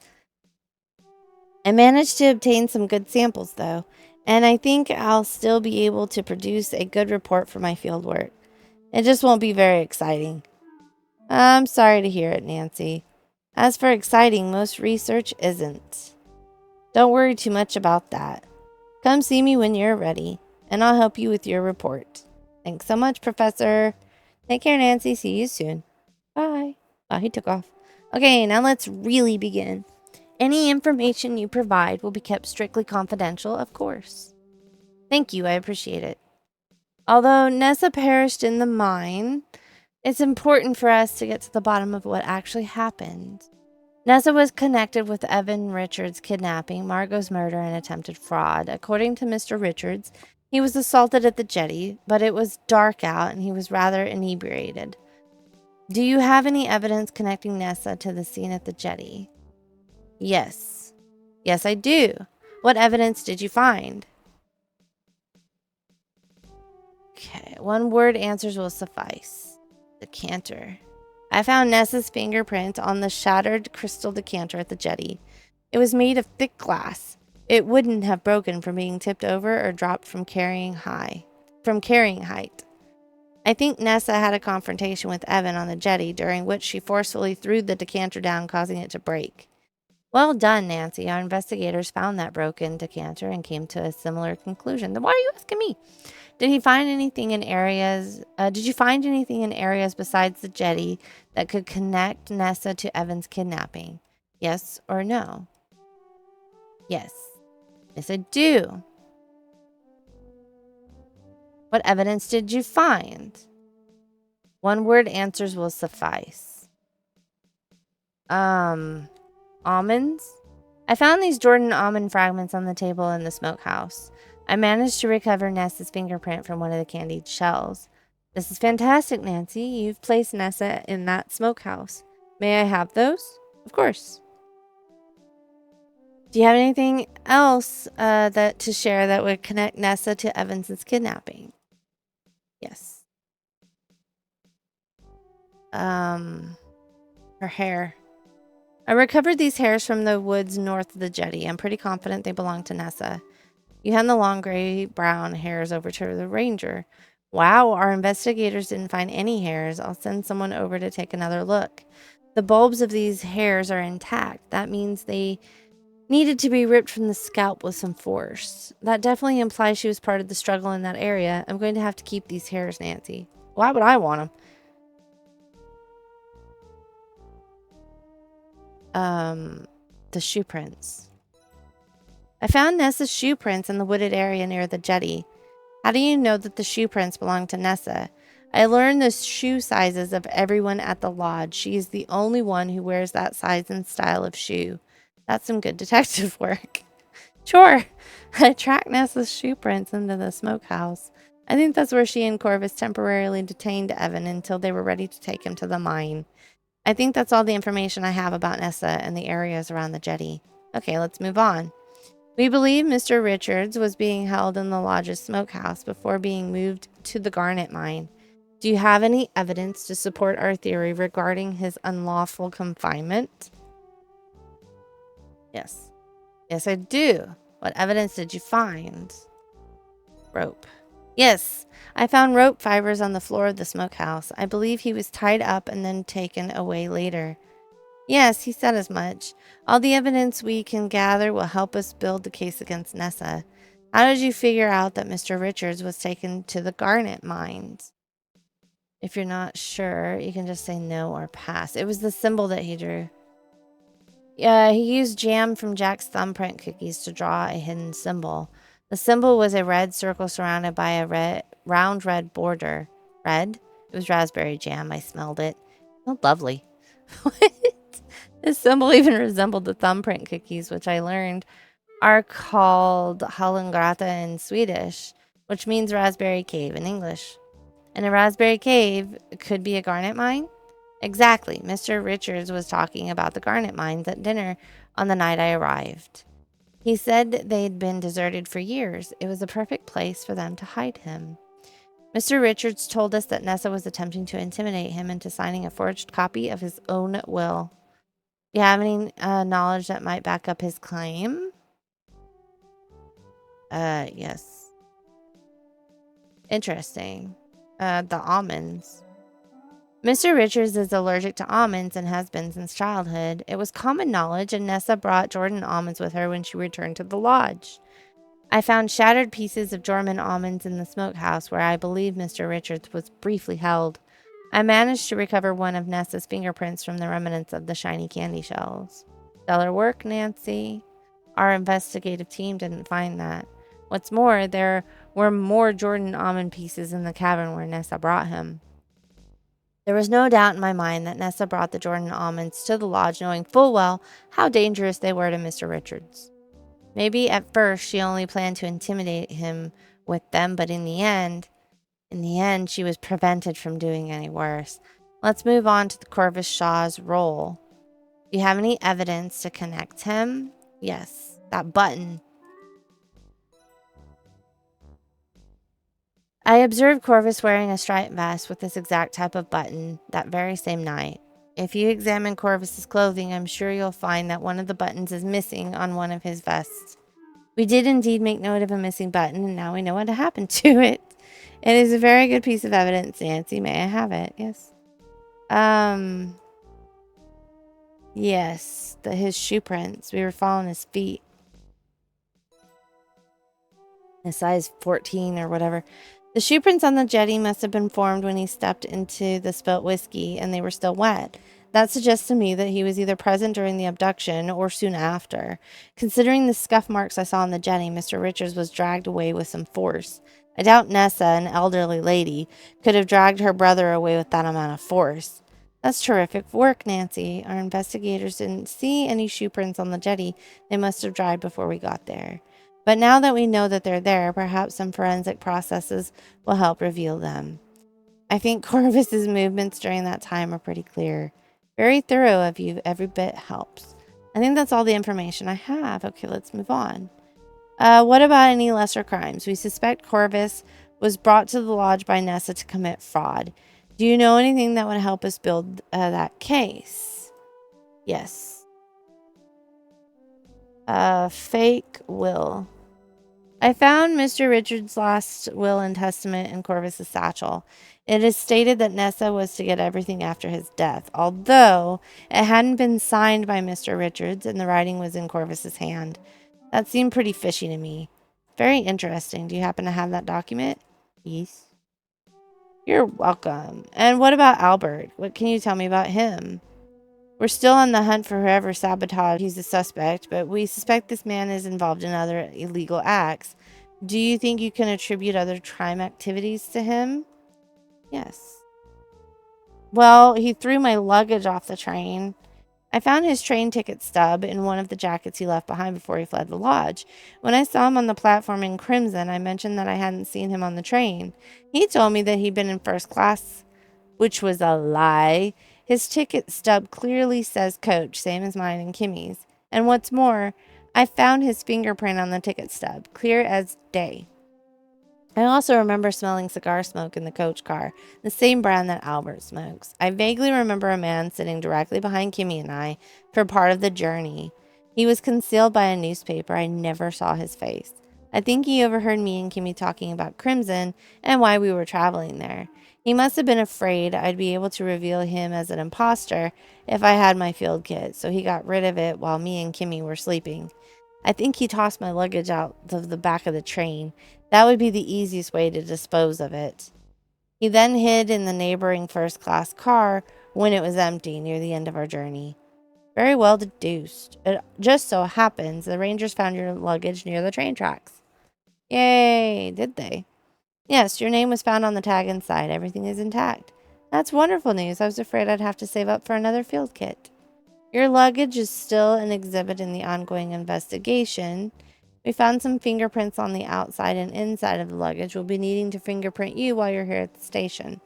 A: I managed to obtain some good samples, though, and I think I'll still be able to produce a good report for my field work. It just won't be very exciting. I'm sorry to hear it, Nancy. As for exciting, most research isn't. Don't worry too much about that. Come see me when you're ready, and I'll help you with your report. Thanks so much, Professor. Take care, Nancy. See you soon. Bye. Oh, he took off. Okay, now let's really begin. Any information you provide will be kept strictly confidential, of course. Thank you, I appreciate it. Although Nessa perished in the mine, it's important for us to get to the bottom of what actually happened. Nessa was connected with Evan Richards' kidnapping, Margot's murder, and attempted fraud. According to Mr. Richards, he was assaulted at the jetty, but it was dark out and he was rather inebriated. Do you have any evidence connecting Nessa to the scene at the jetty? Yes. Yes, I do. What evidence did you find? Okay, one word answers will suffice. Decanter. I found Nessa's fingerprint on the shattered crystal decanter at the jetty. It was made of thick glass. It wouldn't have broken from being tipped over or dropped from carrying height. I think Nessa had a confrontation with Evan on the jetty, during which she forcefully threw the decanter down, causing it to break. Well done, Nancy. Our investigators found that broken decanter and came to a similar conclusion. Then why are you asking me? Did you find anything in areas besides the jetty that could connect Nessa to Evan's kidnapping? Yes or no? Yes. Yes, I do. What evidence did you find? One word answers will suffice. Almonds? I found these Jordan almond fragments on the table in the smokehouse. I managed to recover Nessa's fingerprint from one of the candied shells. This is fantastic, Nancy. You've placed Nessa in that smokehouse. May I have those? Of course. Do you have anything else that to share that would connect Nessa to Evans's kidnapping? Yes. Her hair. I recovered these hairs from the woods north of the jetty. I'm pretty confident they belong to Nessa. You hand the long gray-brown hairs over to the ranger. Wow, our investigators didn't find any hairs. I'll send someone over to take another look. The bulbs of these hairs are intact. That means they needed to be ripped from the scalp with some force. That definitely implies she was part of the struggle in that area. I'm going to have to keep these hairs, Nancy. Why would I want them? The shoe prints. I found Nessa's shoe prints in the wooded area near the jetty. How do you know that the shoe prints belong to Nessa? I learned the shoe sizes of everyone at the lodge. She is the only one who wears that size and style of shoe. That's some good detective work. Sure. I tracked Nessa's shoe prints into the smokehouse. I think that's where she and Corvus temporarily detained Evan until they were ready to take him to the mine. I think that's all the information I have about Nessa and the areas around the jetty. Okay, let's move on. We believe Mr. Richards was being held in the lodge's smokehouse before being moved to the garnet mine. Do you have any evidence to support our theory regarding his unlawful confinement? Yes. Yes, I do. What evidence did you find? Rope. Yes, I found rope fibers on the floor of the smokehouse. I believe he was tied up and then taken away later. Yes, he said as much. All the evidence we can gather will help us build the case against Nessa. How did you figure out that Mr. Richards was taken to the garnet mines? If you're not sure, you can just say no or pass. It was the symbol that he drew. Yeah, he used jam from Jack's thumbprint cookies to draw a hidden symbol. The symbol was a red circle surrounded by a round red border. Red? It was raspberry jam. I smelled it. It smelled lovely. What? This symbol even resembled the thumbprint cookies, which I learned are called Hallengrata in Swedish, which means raspberry cave in English. And a raspberry cave could be a garnet mine? Exactly. Mr. Richards was talking about the garnet mines at dinner on the night I arrived. He said they'd been deserted for years. It was a perfect place for them to hide him. Mr. Richards told us that Nessa was attempting to intimidate him into signing a forged copy of his own will. Do you have any knowledge that might back up his claim? Yes. Interesting. The almonds. Mr. Richards is allergic to almonds and has been since childhood. It was common knowledge, and Nessa brought Jordan almonds with her when she returned to the lodge. I found shattered pieces of Jordan almonds in the smokehouse where I believe Mr. Richards was briefly held. I managed to recover one of Nessa's fingerprints from the remnants of the shiny candy shells. Stellar work, Nancy. Our investigative team didn't find that. What's more, there were more Jordan almond pieces in the cavern where Nessa brought him. There was no doubt in my mind that Nessa brought the Jordan almonds to the lodge knowing full well how dangerous they were to Mr. Richards. Maybe at first she only planned to intimidate him with them, but in the end, she was prevented from doing any worse. Let's move on to the Corvus Shaw's role. Do you have any evidence to connect him? Yes, that button. I observed Corvus wearing a striped vest with this exact type of button that very same night. If you examine Corvus's clothing, I'm sure you'll find that one of the buttons is missing on one of his vests. We did indeed make note of a missing button, and now we know what happened to it. It is a very good piece of evidence, Nancy. May I have it? Yes. Yes, his shoe prints. We were following his feet. A size 14 or whatever. The shoe prints on the jetty must have been formed when he stepped into the spilt whiskey and they were still wet. That suggests to me that he was either present during the abduction or soon after. Considering the scuff marks I saw on the jetty, Mr. Richards was dragged away with some force. I doubt Nessa, an elderly lady, could have dragged her brother away with that amount of force. That's terrific work, Nancy. Our investigators didn't see any shoe prints on the jetty. They must have dried before we got there. But now that we know that they're there, perhaps some forensic processes will help reveal them. I think Corvus's movements during that time are pretty clear. Very thorough of you. Every bit helps. I think that's all the information I have. Okay, let's move on. What about any lesser crimes? We suspect Corvus was brought to the lodge by Nessa to commit fraud. Do you know anything that would help us build that case? Yes. Fake will. I found Mr. Richards' last will and testament in Corvus's satchel. It is stated that Nessa was to get everything after his death, although it hadn't been signed by Mr. Richards and the writing was in Corvus's hand. That seemed pretty fishy to me. Very interesting. Do you happen to have that document? Yes. You're welcome. And what about Albert? What can you tell me about him? We're still on the hunt for whoever sabotaged. He's a suspect, but we suspect this man is involved in other illegal acts. Do you think you can attribute other crime activities to him? Yes. Well, he threw my luggage off the train. I found his train ticket stub in one of the jackets he left behind before he fled the lodge. When I saw him on the platform in crimson, I mentioned that I hadn't seen him on the train. He told me that he'd been in first class, which was a lie. His ticket stub clearly says coach, same as mine and Kimmy's. And what's more, I found his fingerprint on the ticket stub, clear as day. I also remember smelling cigar smoke in the coach car, the same brand that Albert smokes. I vaguely remember a man sitting directly behind Kimmy and I for part of the journey. He was concealed by a newspaper. I never saw his face. I think he overheard me and Kimmy talking about Crimson and why we were traveling there. He must have been afraid I'd be able to reveal him as an imposter if I had my field kit, so he got rid of it while me and Kimmy were sleeping. I think he tossed my luggage out of the back of the train. That would be the easiest way to dispose of it. He then hid in the neighboring first-class car when it was empty near the end of our journey. Very well deduced. It just so happens the Rangers found your luggage near the train tracks. Yay, did they? Yes, your name was found on the tag inside. Everything is intact. That's wonderful news. I was afraid I'd have to save up for another field kit. Your luggage is still an exhibit in the ongoing investigation. We found some fingerprints on the outside and inside of the luggage. We'll be needing to fingerprint you while you're here at the station,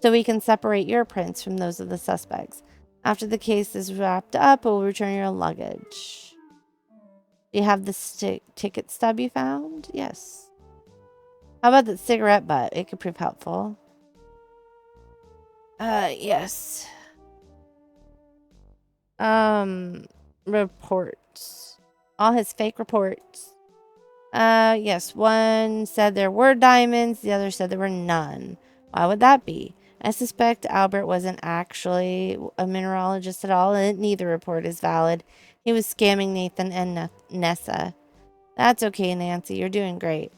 A: so we can separate your prints from those of the suspects. After the case is wrapped up, we'll return your luggage. Do you have the ticket stub you found? Yes. How about the cigarette butt? It could prove helpful. Yes. Reports. All his fake reports. Yes. One said there were diamonds. The other said there were none. Why would that be? I suspect Albert wasn't actually a mineralogist at all, and neither report is valid. He was scamming Nathan and Nessa. That's okay, Nancy. You're doing great.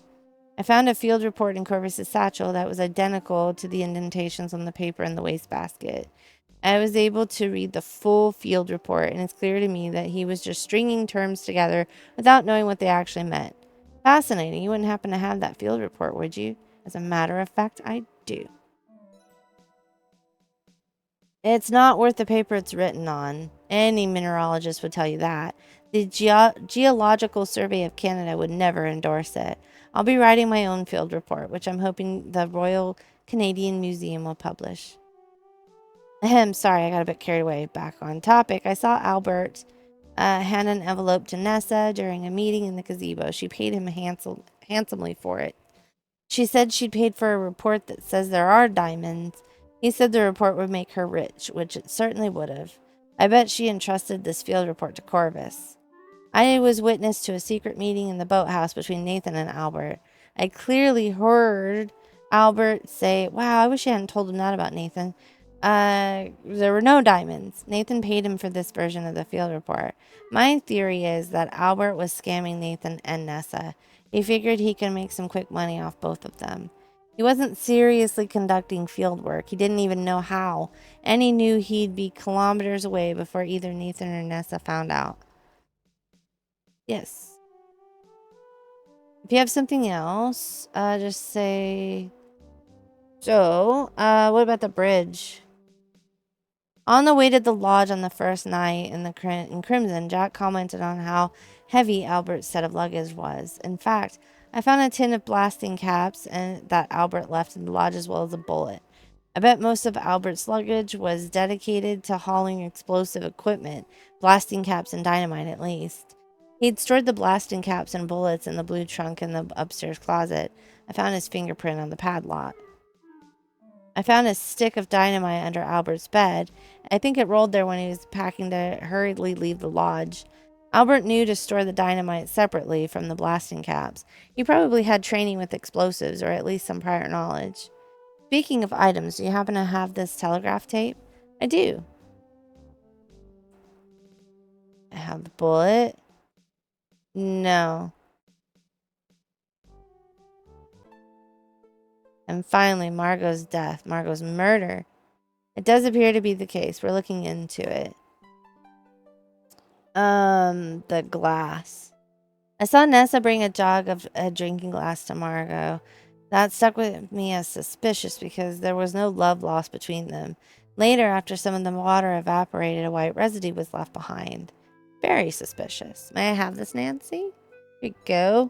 A: I found a field report in Corvus's satchel that was identical to the indentations on the paper in the wastebasket. I was able to read the full field report, and it's clear to me that he was just stringing terms together without knowing what they actually meant. Fascinating. You wouldn't happen to have that field report, would you? As a matter of fact, I do. It's not worth the paper it's written on. Any mineralogist would tell you that. The Geological Survey of Canada would never endorse it. I'll be writing my own field report, which I'm hoping the Royal Canadian Museum will publish. Ahem, sorry, I got a bit carried away. Back on topic. I saw Albert hand an envelope to Nessa during a meeting in the gazebo. She paid him handsomely for it. She said she'd paid for a report that says there are diamonds. He said the report would make her rich, which it certainly would have. I bet she entrusted this field report to Corvus. I was witness to a secret meeting in the boathouse between Nathan and Albert. I clearly heard Albert say, wow, I wish I hadn't told him that about Nathan. There were no diamonds. Nathan paid him for this version of the field report. My theory is that Albert was scamming Nathan and Nessa. He figured he could make some quick money off both of them. He wasn't seriously conducting field work. He didn't even know how. And he knew he'd be kilometers away before either Nathan or Nessa found out. Yes. If you have something else, just say... So, what about the bridge? On the way to the lodge on the first night in Crimson, Jack commented on how heavy Albert's set of luggage was. In fact, I found a tin of blasting caps and that Albert left in the lodge as well as a bullet. I bet most of Albert's luggage was dedicated to hauling explosive equipment, blasting caps and dynamite at least. He'd stored the blasting caps and bullets in the blue trunk in the upstairs closet. I found his fingerprint on the padlock. I found a stick of dynamite under Albert's bed. I think it rolled there when he was packing to hurriedly leave the lodge. Albert knew to store the dynamite separately from the blasting caps. He probably had training with explosives, or at least some prior knowledge. Speaking of items, do you happen to have this telegraph tape? I do. I have the bullet. No. And finally, Margot's death. Margot's murder. It does appear to be the case. We're looking into it. The glass. I saw Nessa bring a jug of a drinking glass to Margot. That stuck with me as suspicious because there was no love lost between them. Later, after some of the water evaporated, a white residue was left behind. Very suspicious. May I have this, Nancy? Here you go.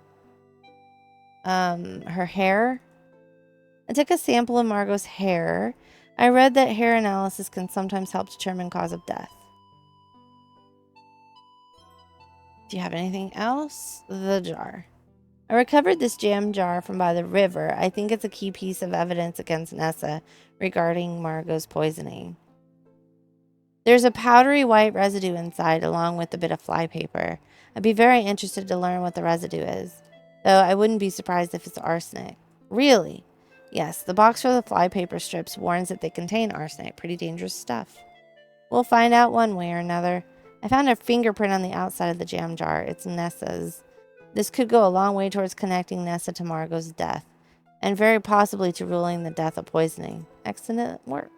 A: Her hair. I took a sample of Margot's hair. I read that hair analysis can sometimes help determine cause of death. Do you have anything else? The jar. I recovered this jam jar from by the river. I think it's a key piece of evidence against Nessa regarding Margot's poisoning. There's a powdery white residue inside along with a bit of flypaper. I'd be very interested to learn what the residue is, though I wouldn't be surprised if it's arsenic. Really? Yes, the box for the flypaper strips warns that they contain arsenic. Pretty dangerous stuff. We'll find out one way or another. I found a fingerprint on the outside of the jam jar. It's Nessa's. This could go a long way towards connecting Nessa to Margot's death, and very possibly to ruling the death of poisoning. Excellent work.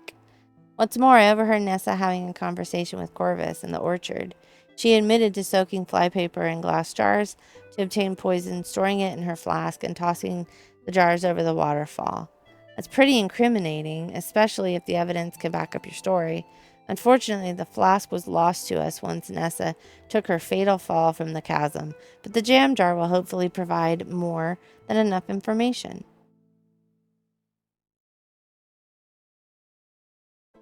A: What's more, I overheard Nessa having a conversation with Corvus in the orchard. She admitted to soaking flypaper in glass jars to obtain poison, storing it in her flask, and tossing the jars over the waterfall. That's pretty incriminating, especially if the evidence can back up your story. Unfortunately, the flask was lost to us once Nessa took her fatal fall from the chasm, but the jam jar will hopefully provide more than enough information.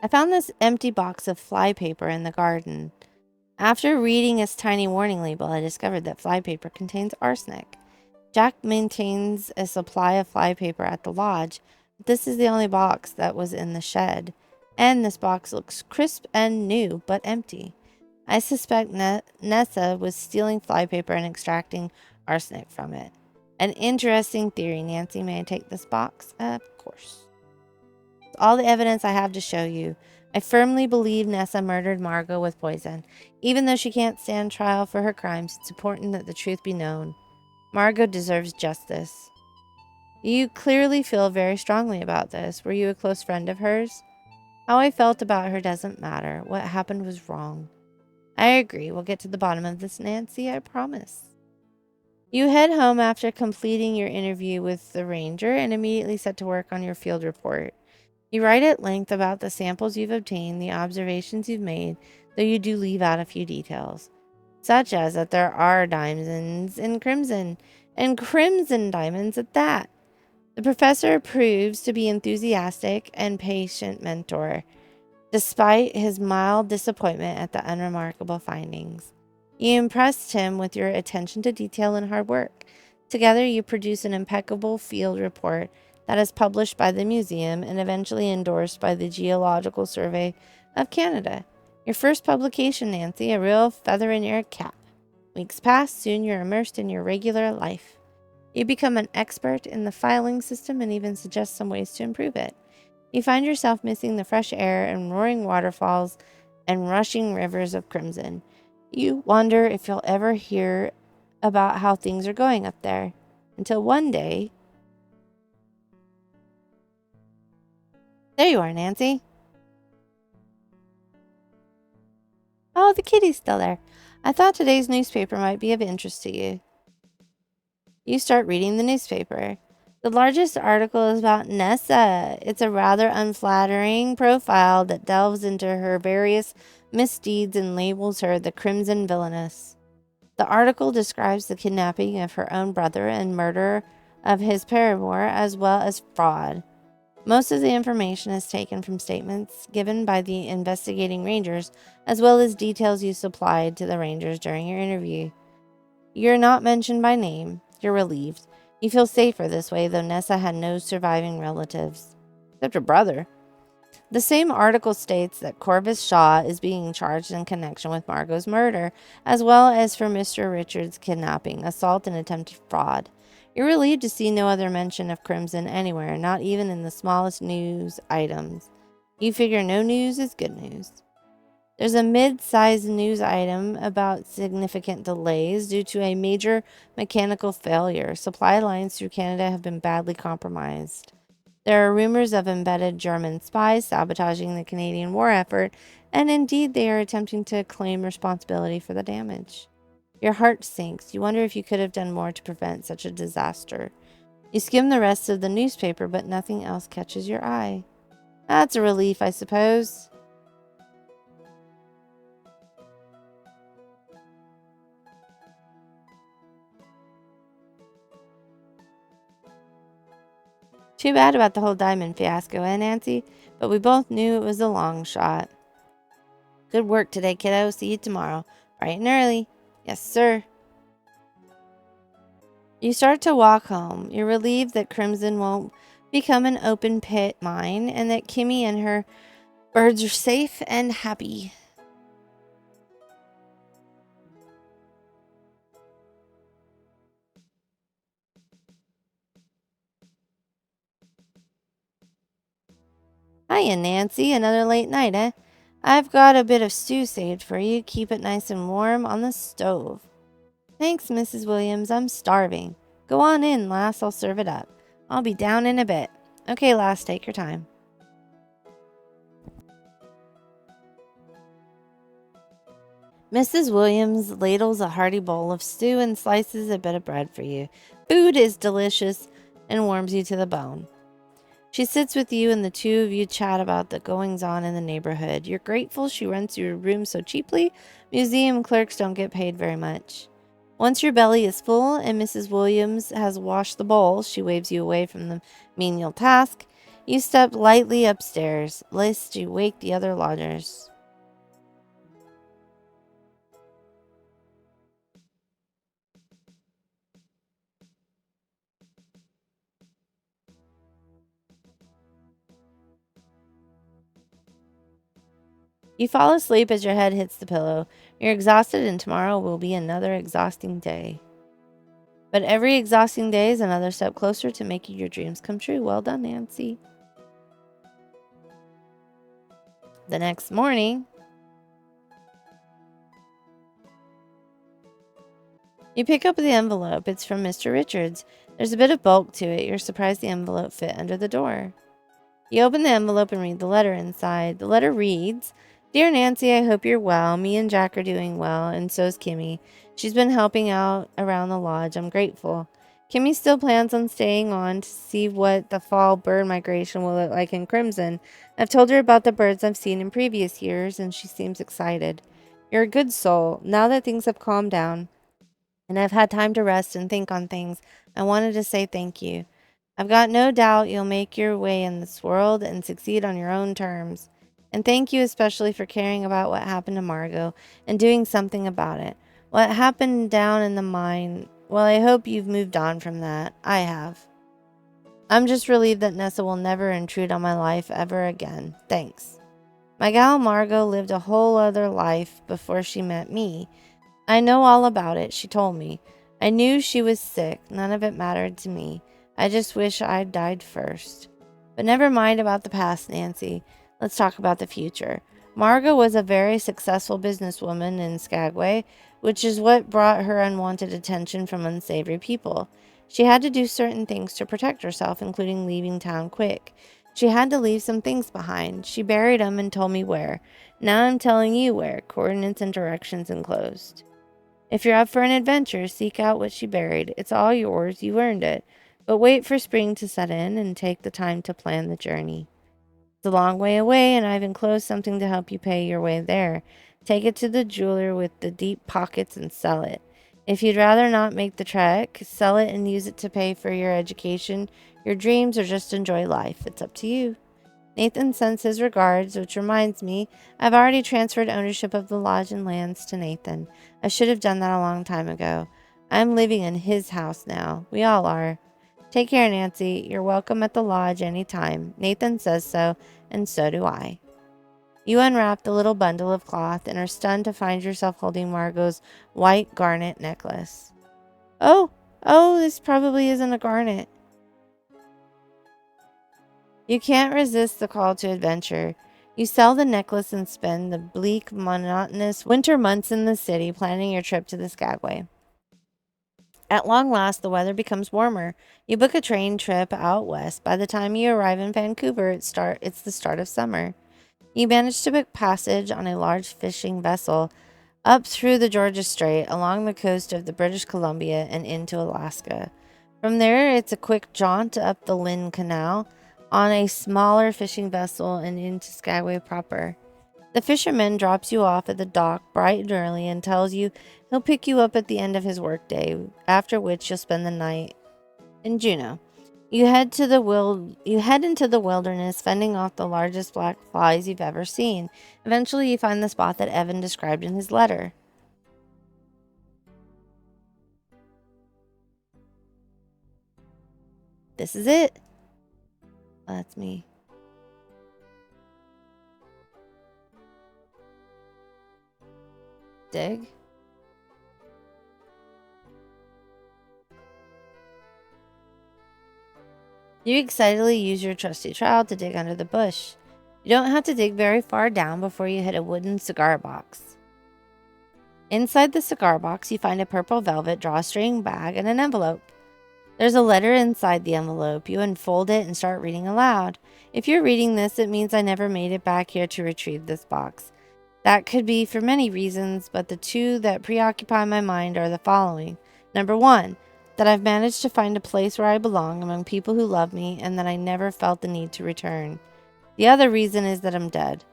A: I found this empty box of flypaper in the garden. After reading its tiny warning label, I discovered that flypaper contains arsenic. Jack maintains a supply of flypaper at the lodge, but this is the only box that was in the shed. And this box looks crisp and new, but empty. I suspect Nessa was stealing flypaper and extracting arsenic from it. An interesting theory. Nancy, may I take this box? Of course. It's all the evidence I have to show you. I firmly believe Nessa murdered Margot with poison. Even though she can't stand trial for her crimes, it's important that the truth be known. Margot deserves justice. You clearly feel very strongly about this. Were you a close friend of hers? How I felt about her doesn't matter. What happened was wrong. I agree. We'll get to the bottom of this, Nancy, I promise. You head home after completing your interview with the ranger and immediately set to work on your field report. You write at length about the samples you've obtained, the observations you've made, though you do leave out a few details, such as that there are diamonds in crimson, and crimson diamonds at that. The professor proves to be enthusiastic and patient mentor, despite his mild disappointment at the unremarkable findings. You impressed him with your attention to detail and hard work. Together, you produce an impeccable field report that is published by the museum and eventually endorsed by the Geological Survey of Canada. Your first publication, Nancy, a real feather in your cap. Weeks pass, soon you're immersed in your regular life. You become an expert in the filing system and even suggest some ways to improve it. You find yourself missing the fresh air and roaring waterfalls and rushing rivers of crimson. You wonder if you'll ever hear about how things are going up there. Until one day, there you are, Nancy. Oh, the kitty's still there. I thought today's newspaper might be of interest to you. You start reading the newspaper. The largest article is about Nessa. It's a rather unflattering profile that delves into her various misdeeds and labels her the Crimson Villainess. The article describes the kidnapping of her own brother and murder of his paramour, as well as fraud. Most of the information is taken from statements given by the investigating rangers, as well as details you supplied to the rangers during your interview. You're not mentioned by name. You're relieved. You feel safer this way, though Nessa had no surviving relatives. Except her brother. The same article states that Corvus Shaw is being charged in connection with Margot's murder, as well as for Mr. Richards' kidnapping, assault, and attempted fraud. You're relieved to see no other mention of Crimson anywhere, not even in the smallest news items. You figure no news is good news. There's a mid-sized news item about significant delays due to a major mechanical failure. Supply lines through Canada have been badly compromised. There are rumors of embedded German spies sabotaging the Canadian war effort, and indeed they are attempting to claim responsibility for the damage. Your heart sinks. You wonder if you could have done more to prevent such a disaster. You skim the rest of the newspaper, but nothing else catches your eye. That's a relief, I suppose. Too bad about the whole diamond fiasco, eh, Nancy? But we both knew it was a long shot. Good work today, kiddo. See you tomorrow. Bright and early. Yes, sir. You start to walk home. You're relieved that Crimson won't become an open pit mine and that Kimmy and her birds are safe and happy. Hiya, Nancy. Another late night, eh? I've got a bit of stew saved for you. Keep it nice and warm on the stove. Thanks, Mrs. Williams. I'm starving. Go on in, lass. I'll serve it up. I'll be down in a bit. Okay, lass, take your time. Mrs. Williams ladles a hearty bowl of stew and slices a bit of bread for you. Food is delicious and warms you to the bone. She sits with you and the two of you chat about the goings on in the neighborhood. You're grateful she rents your room so cheaply. Museum clerks don't get paid very much. Once your belly is full and Mrs. Williams has washed the bowl, she waves you away from the menial task. You step lightly upstairs, lest you wake the other lodgers. You fall asleep as your head hits the pillow. You're exhausted, and tomorrow will be another exhausting day. But every exhausting day is another step closer to making your dreams come true. Well done, Nancy. The next morning, you pick up the envelope. It's from Mr. Richards. There's a bit of bulk to it. You're surprised the envelope fit under the door. You open the envelope and read the letter inside. The letter reads, Dear Nancy, I hope you're well. Me and Jack are doing well, and so's Kimmy. She's been helping out around the lodge. I'm grateful. Kimmy still plans on staying on to see what the fall bird migration will look like in Crimson. I've told her about the birds I've seen in previous years, and she seems excited. You're a good soul. Now that things have calmed down, and I've had time to rest and think on things, I wanted to say thank you. I've got no doubt you'll make your way in this world and succeed on your own terms. And thank you especially for caring about what happened to Margot and doing something about it. What happened down in the mine, well, I hope you've moved on from that. I have. I'm just relieved that Nessa will never intrude on my life ever again. Thanks. My gal Margot lived a whole other life before she met me. I know all about it, she told me. I knew she was sick. None of it mattered to me. I just wish I'd died first. But never mind about the past, Nancy. Let's talk about the future. Margot was a very successful businesswoman in Skagway, which is what brought her unwanted attention from unsavory people. She had to do certain things to protect herself, including leaving town quick. She had to leave some things behind. She buried them and told me where. Now I'm telling you where. Coordinates and directions enclosed. If you're up for an adventure, seek out what she buried. It's all yours. You earned it. But wait for spring to set in and take the time to plan the journey. It's a long way away, and I've enclosed something to help you pay your way there. Take it to the jeweler with the deep pockets and sell it. If you'd rather not make the trek, sell it and use it to pay for your education, your dreams, or just enjoy life. It's up to you. Nathan sends his regards, which reminds me, I've already transferred ownership of the lodge and lands to Nathan. I should have done that a long time ago. I'm living in his house now. We all are. Take care, Nancy. You're welcome at the lodge any time. Nathan says so, and so do I. You unwrap the little bundle of cloth and are stunned to find yourself holding Margot's white garnet necklace. Oh, this probably isn't a garnet. You can't resist the call to adventure. You sell the necklace and spend the bleak, monotonous winter months in the city planning your trip to the Skagway. At long last, the weather becomes warmer. You book a train trip out west. By the time you arrive in Vancouver, it's the start of summer. You manage to book passage on a large fishing vessel up through the Georgia Strait, along the coast of the British Columbia, and into Alaska. From there, it's a quick jaunt up the Lynn Canal on a smaller fishing vessel and into Skagway proper. The fisherman drops you off at the dock bright and early and tells you he'll pick you up at the end of his workday, after which you'll spend the night in Juneau. You head into the wilderness, fending off the largest black flies you've ever seen. Eventually, you find the spot that Evan described in his letter. This is it. Oh, that's me. Dig. You excitedly use your trusty trowel to dig under the bush. You don't have to dig very far down before you hit a wooden cigar box. Inside the cigar box, you find a purple velvet drawstring bag and an envelope. There's a letter inside the envelope. You unfold it and start reading aloud. If you're reading this, it means I never made it back here to retrieve this box. That could be for many reasons, but the two that preoccupy my mind are the following. Number one, that I've managed to find a place where I belong among people who love me and that I never felt the need to return. The other reason is that I'm dead.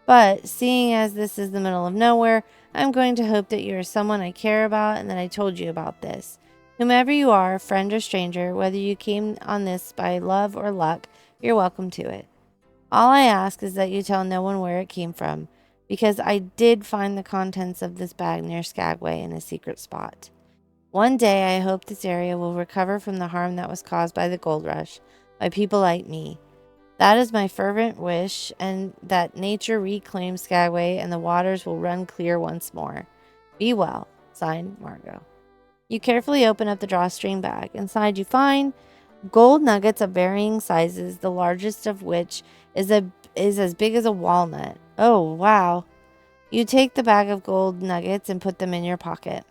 A: But seeing as this is the middle of nowhere, I'm going to hope that you're someone I care about and that I told you about this. Whomever you are, friend or stranger, whether you came on this by love or luck, you're welcome to it. All I ask is that you tell no one where it came from, because I did find the contents of this bag near Skagway in a secret spot. One day I hope this area will recover from the harm that was caused by the gold rush, by people like me. That is my fervent wish, and that nature reclaim Skagway and the waters will run clear once more. Be well. Signed, Margot. You carefully open up the drawstring bag. Inside you find gold nuggets of varying sizes, the largest of which is as big as a walnut. Oh, wow. You take the bag of gold nuggets and put them in your pocket.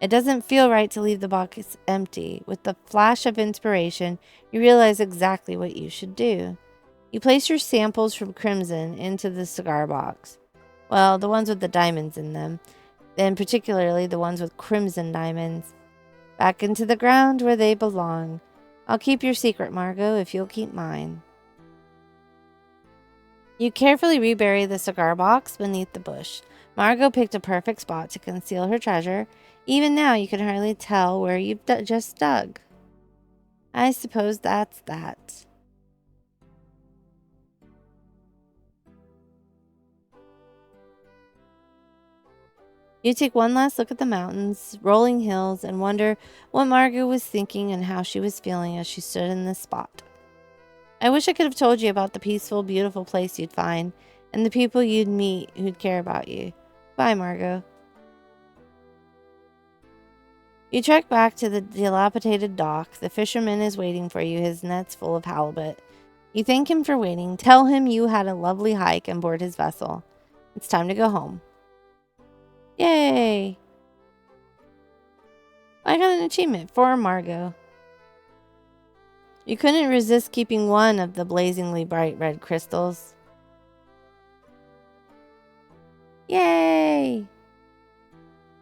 A: It doesn't feel right to leave the box empty. With the flash of inspiration, you realize exactly what you should do. You place your samples from Crimson into the cigar box. Well, the ones with the diamonds in them, and particularly the ones with crimson diamonds. Back into the ground where they belong. I'll keep your secret, Margot, if you'll keep mine. You carefully rebury the cigar box beneath the bush. Margot picked a perfect spot to conceal her treasure. Even now, you can hardly tell where you've just dug. I suppose that's that. You take one last look at the mountains, rolling hills, and wonder what Margot was thinking and how she was feeling as she stood in this spot. I wish I could have told you about the peaceful, beautiful place you'd find, and the people you'd meet who'd care about you. Bye, Margot. You trek back to the dilapidated dock. The fisherman is waiting for you, his nets full of halibut. You thank him for waiting, tell him you had a lovely hike on board his vessel. It's time to go home. Yay! I got an achievement for Margot. You couldn't resist keeping one of the blazingly bright red crystals. Yay!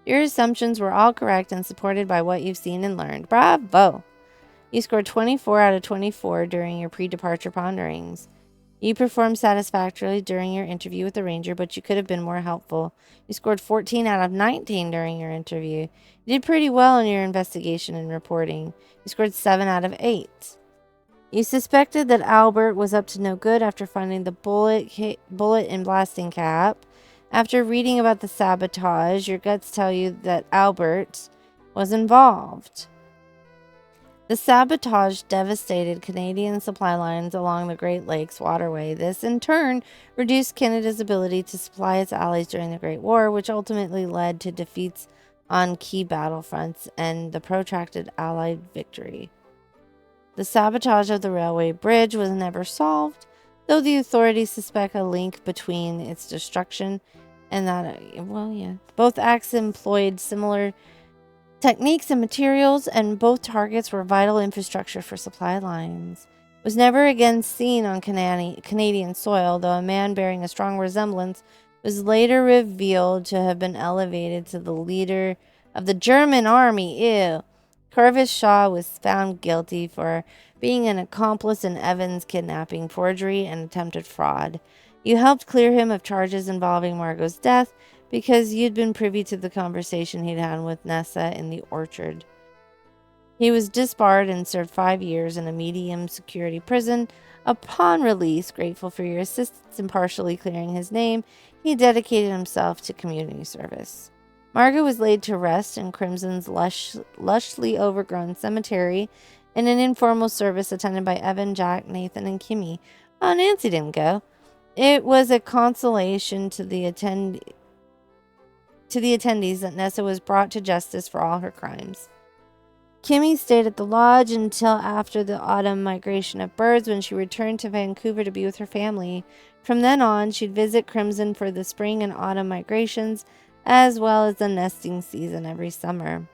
A: Your assumptions were all correct and supported by what you've seen and learned. Bravo! You scored 24 out of 24 during your pre-departure ponderings. You performed satisfactorily during your interview with the ranger, but you could have been more helpful. You scored 14 out of 19 during your interview. You did pretty well in your investigation and reporting. You scored 7 out of 8. You suspected that Albert was up to no good after finding the bullet and blasting cap. After reading about the sabotage, your guts tell you that Albert was involved. The sabotage devastated Canadian supply lines along the Great Lakes waterway. This, in turn, reduced Canada's ability to supply its allies during the Great War, which ultimately led to defeats on key battlefronts and the protracted Allied victory. The sabotage of the railway bridge was never solved, though the authorities suspect a link between its destruction and that, both acts employed similar techniques and materials, and both targets were vital infrastructure for supply lines. It was never again seen on Canadian soil, though a man bearing a strong resemblance was later revealed to have been elevated to the leader of the German army. Ew. Corvus Shaw was found guilty for being an accomplice in Evan's kidnapping, forgery, and attempted fraud. You helped clear him of charges involving Margot's death because you'd been privy to the conversation he'd had with Nessa in the orchard. He was disbarred and served 5 years in a medium security prison. Upon release, grateful for your assistance in partially clearing his name, he dedicated himself to community service. Margot was laid to rest in Crimson's lushly overgrown cemetery in an informal service attended by Evan, Jack, Nathan, and Kimmy. Oh, Nancy didn't go. It was a consolation to the attendees that Nessa was brought to justice for all her crimes. Kimmy stayed at the lodge until after the autumn migration of birds, when she returned to Vancouver to be with her family. From then on, she'd visit Crimson for the spring and autumn migrations, as well as the nesting season every summer.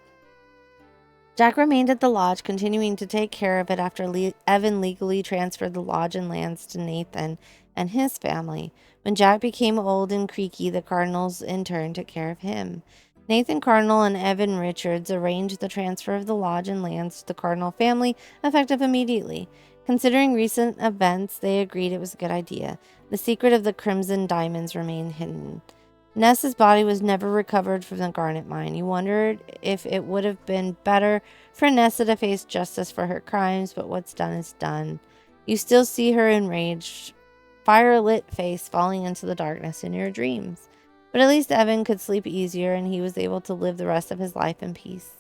A: Jack remained at the lodge, continuing to take care of it after Evan legally transferred the lodge and lands to Nathan and his family. When Jack became old and creaky, the Cardinals in turn took care of him. Nathan Cardinal and Evan Richards arranged the transfer of the lodge and lands to the Cardinal family, effective immediately. Considering recent events, they agreed it was a good idea. The secret of the Crimson Diamonds remained hidden. Nessa's body was never recovered from the garnet mine. You wondered if it would have been better for Nessa to face justice for her crimes, but what's done is done. You still see her enraged, fire-lit face falling into the darkness in your dreams. But at least Evan could sleep easier, and he was able to live the rest of his life in peace.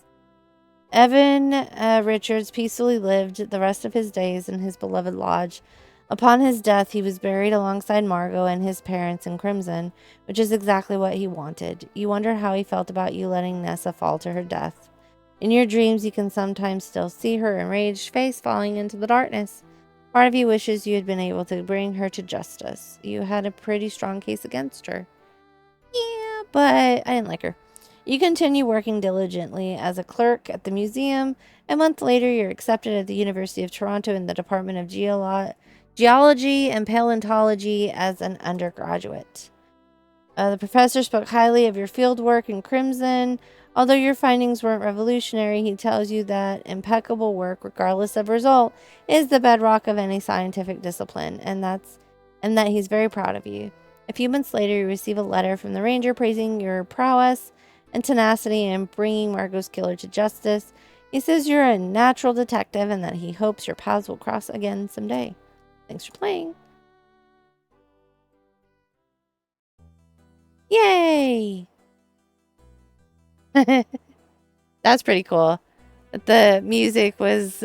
A: Evan Richards peacefully lived the rest of his days in his beloved lodge. Upon his death, he was buried alongside Margot and his parents in Crimson, which is exactly what he wanted. You wonder how he felt about you letting Nessa fall to her death. In your dreams, you can sometimes still see her enraged face falling into the darkness. Part of you wishes you had been able to bring her to justice. You had a pretty strong case against her. Yeah, but I didn't like her. You continue working diligently as a clerk at the museum. A month later, you're accepted at the University of Toronto in the Department of Geology and Paleontology as an undergraduate. The professor spoke highly of your field work in Crimson. Although your findings weren't revolutionary, he tells you that impeccable work, regardless of result, is the bedrock of any scientific discipline, and that he's very proud of you. A few months later, you receive a letter from the ranger praising your prowess and tenacity in bringing Margot's killer to justice. He says you're a natural detective and that he hopes your paths will cross again someday. Thanks for playing. Yay! That's pretty cool. The music was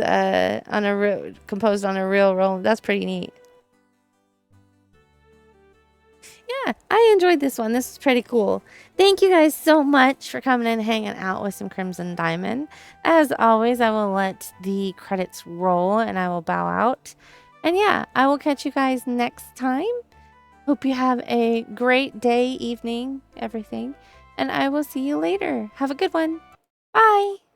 A: composed on a real roll. That's pretty neat. yeah, I enjoyed this one. This was pretty cool. Thank you guys so much for coming and hanging out with some Crimson Diamond. As always, I will let the credits roll and I will bow out. And yeah, I will catch you guys next time. Hope you have a great day, evening, everything. And I will see you later. Have a good one. Bye.